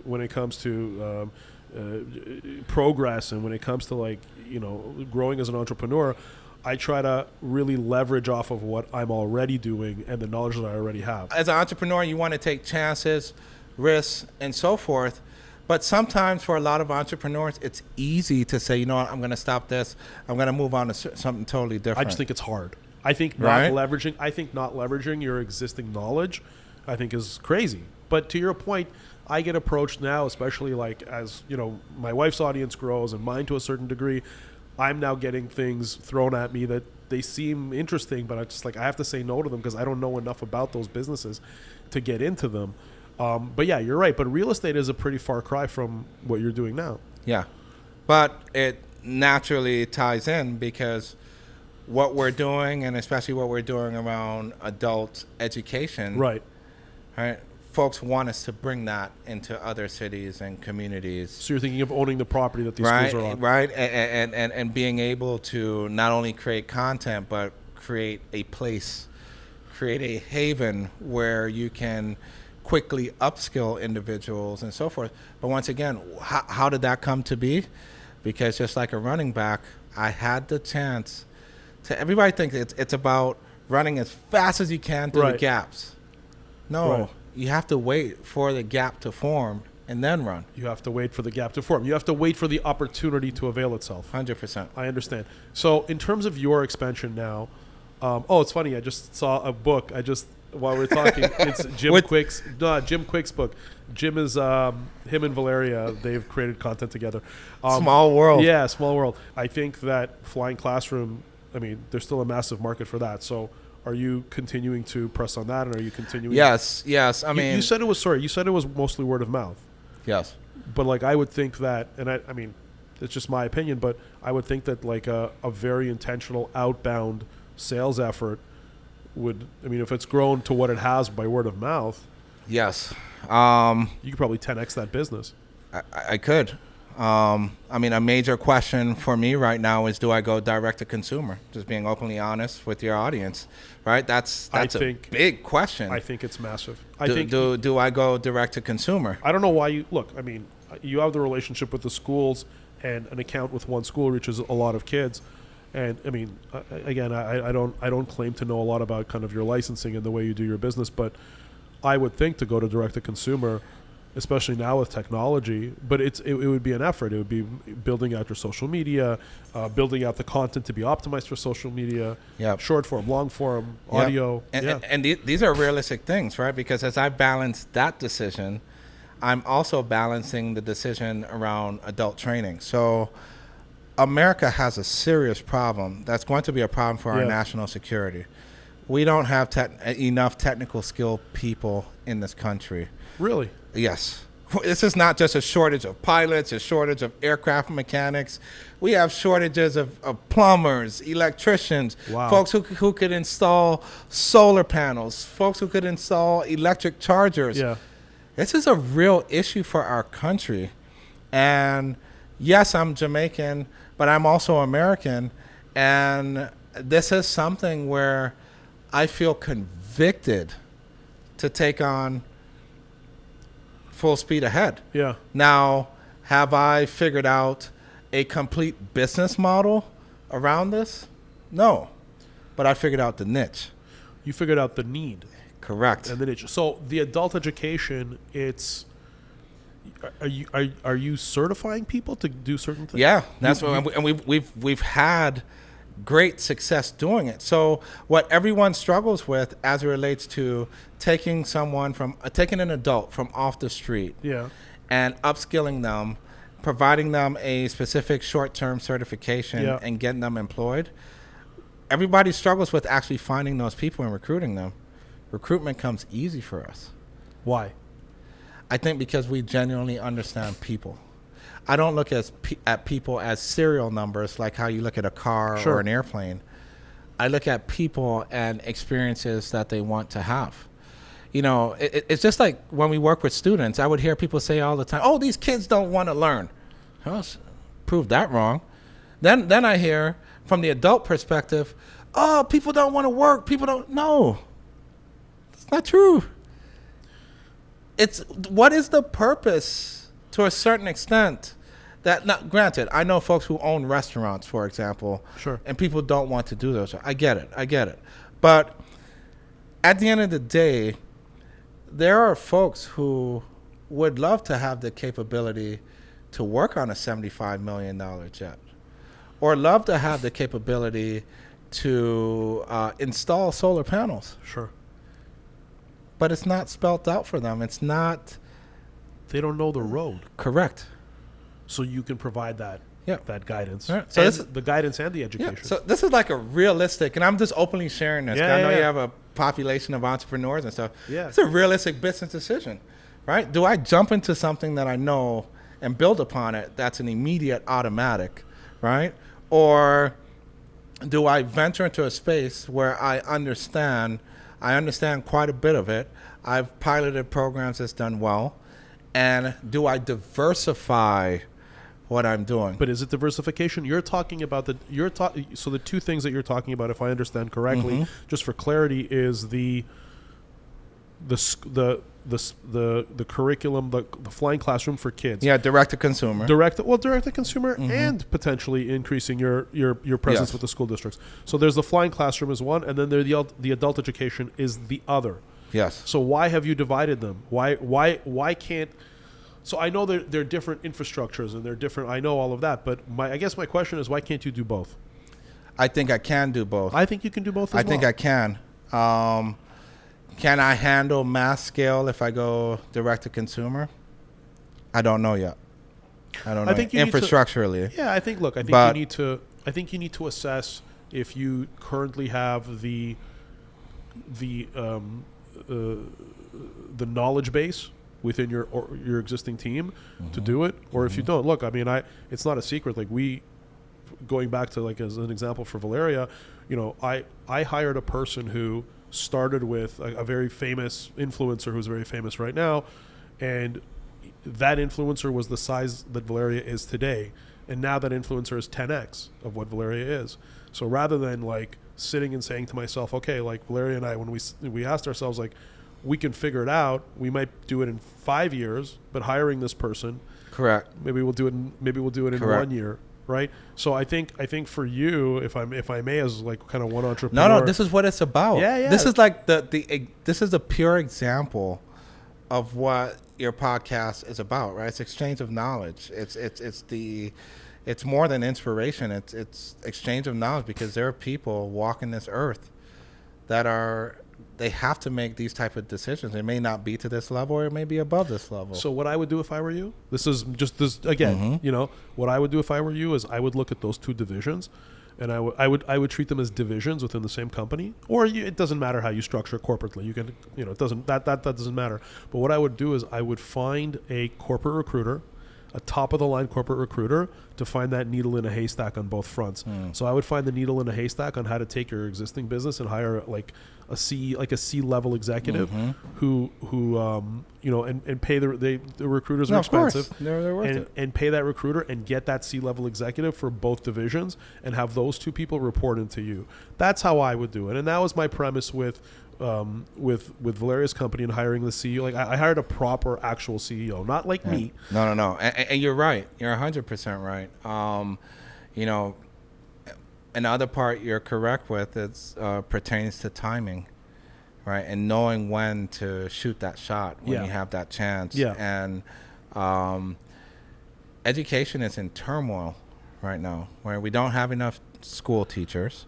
progress and when it comes to growing as an entrepreneur, I try to really leverage off of what I'm already doing and the knowledge that I already have. As an entrepreneur, you want to take chances, risks, and so forth. But sometimes for a lot of entrepreneurs, it's easy to say, you know what, I'm going to stop this. I'm going to move on to something totally different. I just think it's hard. I think not leveraging your existing knowledge, I think is crazy. But to your point, I get approached now, especially like as, my wife's audience grows and mine to a certain degree. I'm now getting things thrown at me that they seem interesting, but I have to say no to them because I don't know enough about those businesses to get into them. But yeah, you're right. But real estate is a pretty far cry from what you're doing now. Yeah. But it naturally ties in because what we're doing, and especially what we're doing around adult education. Right. folks want us to bring that into other cities and communities. So you're thinking of owning the property that these schools are on. Right, and being able to not only create content, but create a place, create a haven where you can quickly upskill individuals and so forth. But once again, how did that come to be? Because just like a running back, I had the chance to, everybody thinks it's about running as fast as you can through the gaps. No, you have to wait for the gap to form and then run. You have to wait for the gap to form. You have to wait for the opportunity to avail itself. 100%. I understand. So in terms of your expansion now, it's funny. I just saw a book. While we're talking, it's Jim Quick's book. Jim is him and Valeria. They've created content together. Small world. Yeah, small world. I think that Flying Classroom, I mean, there's still a massive market for that. So are you continuing to press on that, and are you continuing? Yes. I mean, you said it was You said it was mostly word of mouth. Yes. But like, I would think that, and I mean, it's just my opinion, but I would think that like a very intentional outbound sales effort would, I mean, if it's grown to what it has by word of mouth. Yes. You could probably 10x that business. I could. I mean, a major question for me right now is, do I go direct to consumer? Just being openly honest with your audience, right? That's a big question. I think it's massive. Do I go direct to consumer? I don't know why I mean, you have the relationship with the schools, and an account with one school reaches a lot of kids. And I mean, again, I don't claim to know a lot about kind of your licensing and the way you do your business, but I would think to go to direct to consumer, especially now with technology. But it would be an effort. It would be building out your social media, building out the content to be optimized for social media, short form, long form, audio. And these are realistic things, right? Because as I balance that decision, I'm also balancing the decision around adult training. So America has a serious problem that's going to be a problem for our national security. We don't have enough technical skilled people in this country. Really? Yes. This is not just a shortage of pilots, a shortage of aircraft mechanics. We have shortages of plumbers, electricians, folks who could install solar panels, folks who could install electric chargers. Yeah. This is a real issue for our country. And yes, I'm Jamaican, but I'm also American. And this is something where I feel convicted to take on full speed ahead. Yeah. Now, have I figured out a complete business model around this? No. But I figured out the niche. You figured out the need. Correct. And the niche. So the adult education, it's... Are you certifying people to do certain things? Yeah, that's and we've had great success doing it. So what everyone struggles with as it relates to taking an adult from off the street, and upskilling them, providing them a specific short-term certification, and getting them employed. Everybody struggles with actually finding those people and recruiting them. Recruitment comes easy for us. Why? I think because we genuinely understand people. I don't look at people as serial numbers like how you look at a car or an airplane. I look at people and experiences that they want to have. You know, it's just like when we work with students, I would hear people say all the time, oh, these kids don't want to learn. Well, prove that wrong. Then I hear from the adult perspective, oh, people don't want to work. No, it's not true. It's what is the purpose to a certain extent that, not granted, I know folks who own restaurants, for example, and people don't want to do those. I get it. But at the end of the day, there are folks who would love to have the capability to work on a $75 million jet, or love to have the capability to install solar panels. Sure. But it's not spelt out for them. It's not. They don't know the road. Correct. So you can provide that guidance. Right. So this is the guidance and the education. Yeah. So this is like a realistic, and I'm just openly sharing this. I know you have a population of entrepreneurs and stuff. Yeah. It's a realistic business decision, right? Do I jump into something that I know and build upon it that's an immediate automatic, right? Or do I venture into a space where I understand I understand quite a bit of it. I've piloted programs that's done well. And do I diversify what I'm doing? But is it diversification? You're talking about so the two things that you're talking about, if I understand correctly, just for clarity, is the curriculum, the flying classroom for kids. Yeah, direct to consumer. Direct to consumer, and potentially increasing your presence with the school districts. So there's the flying classroom is one, and then the adult education is the other. Yes. So why have you divided them? Why can't? So I know they're different infrastructures and they're different. I know all of that, but I guess my question is, why can't you do both? I think I can do both. I think you can do both. I think I can. Can I handle mass scale if I go direct to consumer? I don't know yet. I don't know. I think infrastructurally. I think you need to assess if you currently have the knowledge base within your existing team to do it, or if you don't. Look, I mean, it's not a secret. Like, going back to, like, as an example for Valeria, I hired a person who started with a very famous influencer who's very famous right now, and that influencer was the size that Valeria is today, and now that influencer is 10x of what Valeria is. So rather than, like, sitting and saying to myself, okay, like, Valeria and I, when we asked ourselves, like, we can figure it out, we might do it in 5 years, but hiring this person, correct, maybe we'll do it in 1 year, right? So I think for you, if I may, as, like, kind of one entrepreneur. No, this is what it's about. Yeah. This is like this is a pure example of what your podcast is about, right? It's exchange of knowledge. It's more than inspiration. It's exchange of knowledge, because there are people walking this earth that they have to make these type of decisions. It may not be to this level, or it may be above this level. So what I would do if I were you, this is just this again, what I would do if I were you is I would look at those two divisions, and I would treat them as divisions within the same company. Or it doesn't matter how you structure corporately. You can, it doesn't that doesn't matter. But what I would do is I would find a corporate recruiter, a top of the line corporate recruiter, to find that needle in a haystack on both fronts. So I would find the needle in a haystack on how to take your existing business and hire, like, a C level executive who and pay the recruiters are expensive. They're worth it. And pay that recruiter and get that C level executive for both divisions and have those two people report into you. That's how I would do it. And that was my premise with Valeria's company and hiring the CEO. Like, I hired a proper actual CEO, not like me. No. And you're right. You're 100% right. Another part you're correct with pertains to timing, right? And knowing when to shoot that shot when you have that chance. Yeah. And education is in turmoil right now, where we don't have enough school teachers.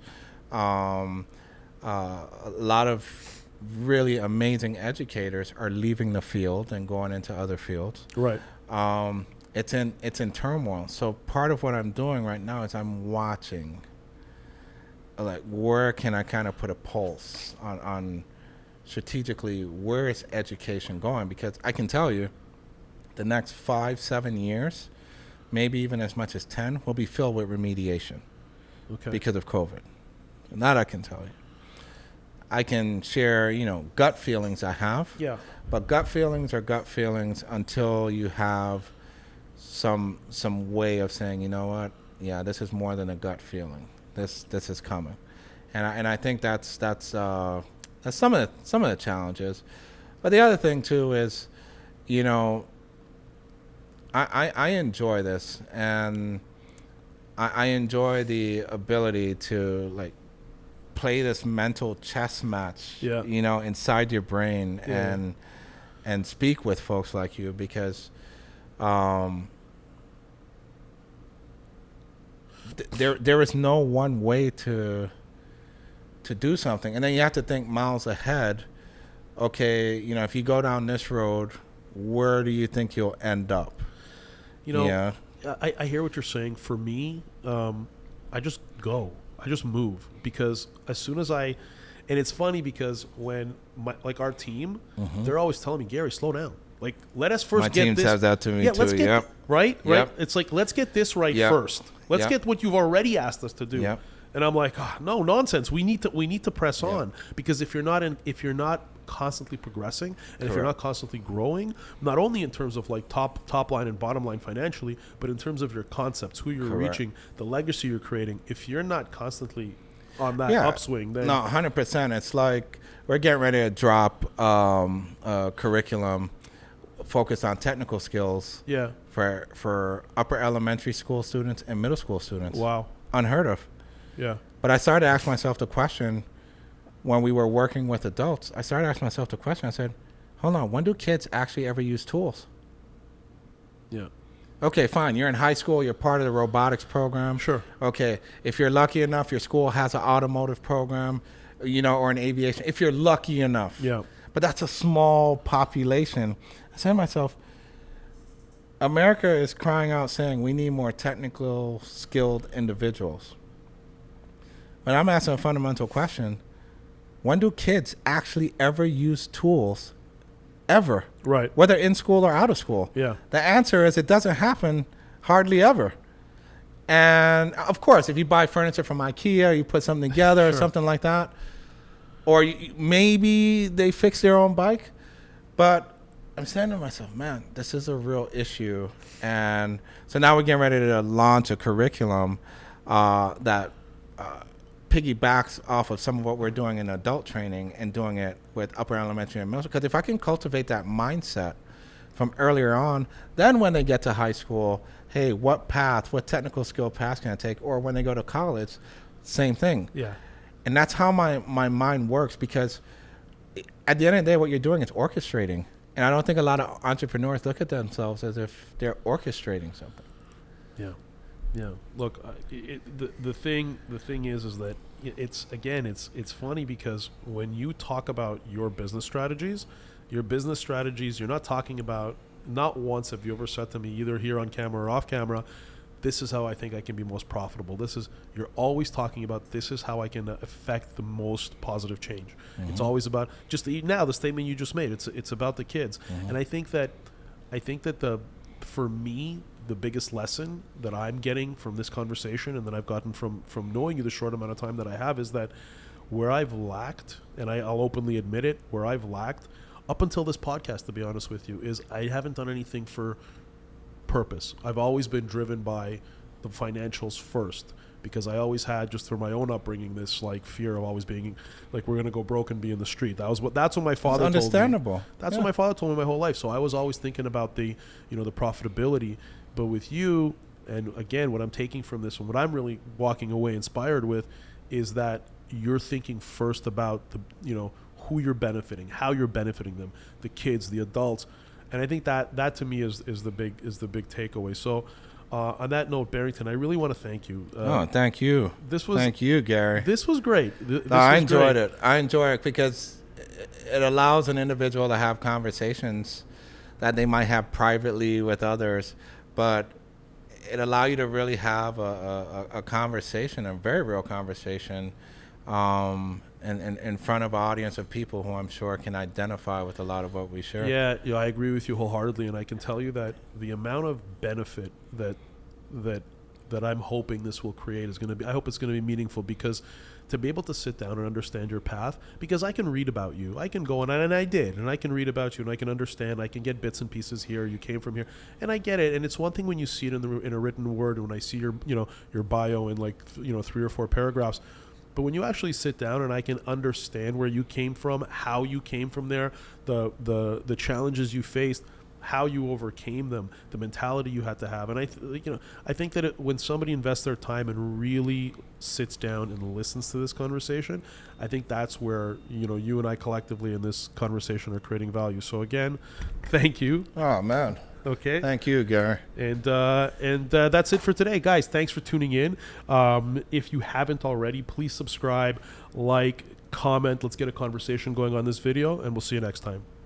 A lot of really amazing educators are leaving the field and going into other fields. Right. It's in turmoil. So part of what I'm doing right now is I'm watching, like, where can I kind of put a pulse on strategically, where is education going? Because I can tell you, the next 5-7 years, maybe even as much as 10, will be filled with remediation because of COVID. And that I can tell you. I can share, gut feelings I have. Yeah. But gut feelings are gut feelings until you have some way of saying, you know what? Yeah, this is more than a gut feeling. This is coming, and I think that's some of the challenges. But the other thing too is, I enjoy this, and I enjoy the ability to, like, play this mental chess match, inside your brain, and speak with folks like you, because there is no one way to do something, and then you have to think miles ahead. Okay, if you go down this road, where do you think you'll end up? I hear what you're saying. For me, I just go. I just move, because as soon as and it's funny because when our team, they're always telling me, Gerry, slow down. Like, let us first get this. My team says that to me too. Let's get, right? It's like, let's get this right first. Let's get what you've already asked us to do. And I'm like, no, nonsense. We need to press on, because if you're not constantly progressing, and if you're not constantly growing, not only in terms of like top line and bottom line financially, but in terms of your concepts, who you're reaching, the legacy you're creating, if you're not constantly on that upswing, then 100%. It's like we're getting ready to drop a curriculum focused on technical skills for upper elementary school students and middle school students. Wow. Unheard of. Yeah. But I started to ask myself the question, when we were working with adults, I started asking myself the question. I said, hold on, when do kids actually ever use tools? Yeah. Okay, fine. You're in high school. You're part of the robotics program. Sure. Okay. If you're lucky enough, your school has an automotive program, or an aviation. If you're lucky enough. Yeah. But that's a small population. I said to myself, America is crying out saying we need more technical, skilled individuals. But I'm asking a fundamental question. When do kids actually ever use tools? Ever. Right. Whether in school or out of school. Yeah. The answer is it doesn't happen hardly ever. And of course, if you buy furniture from IKEA, you put something together or something like that, or maybe they fix their own bike. But I'm saying to myself, man, this is a real issue. And so now we're getting ready to launch a curriculum that piggybacks off of some of what we're doing in adult training and doing it with upper elementary and middle school. Because if I can cultivate that mindset from earlier on, then when they get to high school, hey, what technical skill path can I take? Or when they go to college, same thing. Yeah. And that's how my mind works, because at the end of the day, what you're doing is orchestrating. And I don't think a lot of entrepreneurs look at themselves as if they're orchestrating something. Yeah. Yeah. Look, the thing is that it's funny, because when you talk about your business strategies, you're not talking about, not once have you ever said to me, either here on camera or off camera, this is how I think I can be most profitable. You're always talking about, this is how I can affect the most positive change. Mm-hmm. It's always about the statement you just made. It's about the kids. Mm-hmm. And I think that for me, the biggest lesson that I'm getting from this conversation, and that I've gotten from knowing you the short amount of time that I have, is that where I've lacked, and I'll openly admit it, where I've lacked up until this podcast, to be honest with you, is I haven't done anything for purpose. I've always been driven by the financials first, because I always had, just through my own upbringing, this like fear of always being like, we're gonna go broke and be in the street. That's what my father told me. Understandable. That's what my father told me my whole life. So I was always thinking about the profitability. But with you, and again, what I'm taking from this, and what I'm really walking away inspired with, is that you're thinking first about who you're benefiting, how you're benefiting them, the kids, the adults. And I think that to me is the big takeaway. So on that note, Barrington, I really want to thank you. Thank you. Thank you, Gerry. This was great. I enjoyed it. I enjoy it because it allows an individual to have conversations that they might have privately with others, but it allows you to really have a conversation, a very real conversation, in front of an audience of people who I'm sure can identify with a lot of what we share. Yeah, I agree with you wholeheartedly, and I can tell you that the amount of benefit that I'm hoping this will create is going to be, I hope it's going to be meaningful, because to be able to sit down and understand your path, because I can read about you, I can go and I did, and I can read about you, and I can understand, I can get bits and pieces here, you came from here, and I get it. And it's one thing when you see it in a written word, when I see your bio in like 3 or 4 paragraphs. But when you actually sit down and I can understand where you came from, how you came from there, the challenges you faced, how you overcame them, the mentality you had to have. And I think that when somebody invests their time and really sits down and listens to this conversation, I think that's where you and I collectively in this conversation are creating value. So again, thank you. Oh man. Okay. Thank you, Gerry. And that's it for today, guys. Thanks for tuning in. If you haven't already, please subscribe, like, comment. Let's get a conversation going on this video, and we'll see you next time.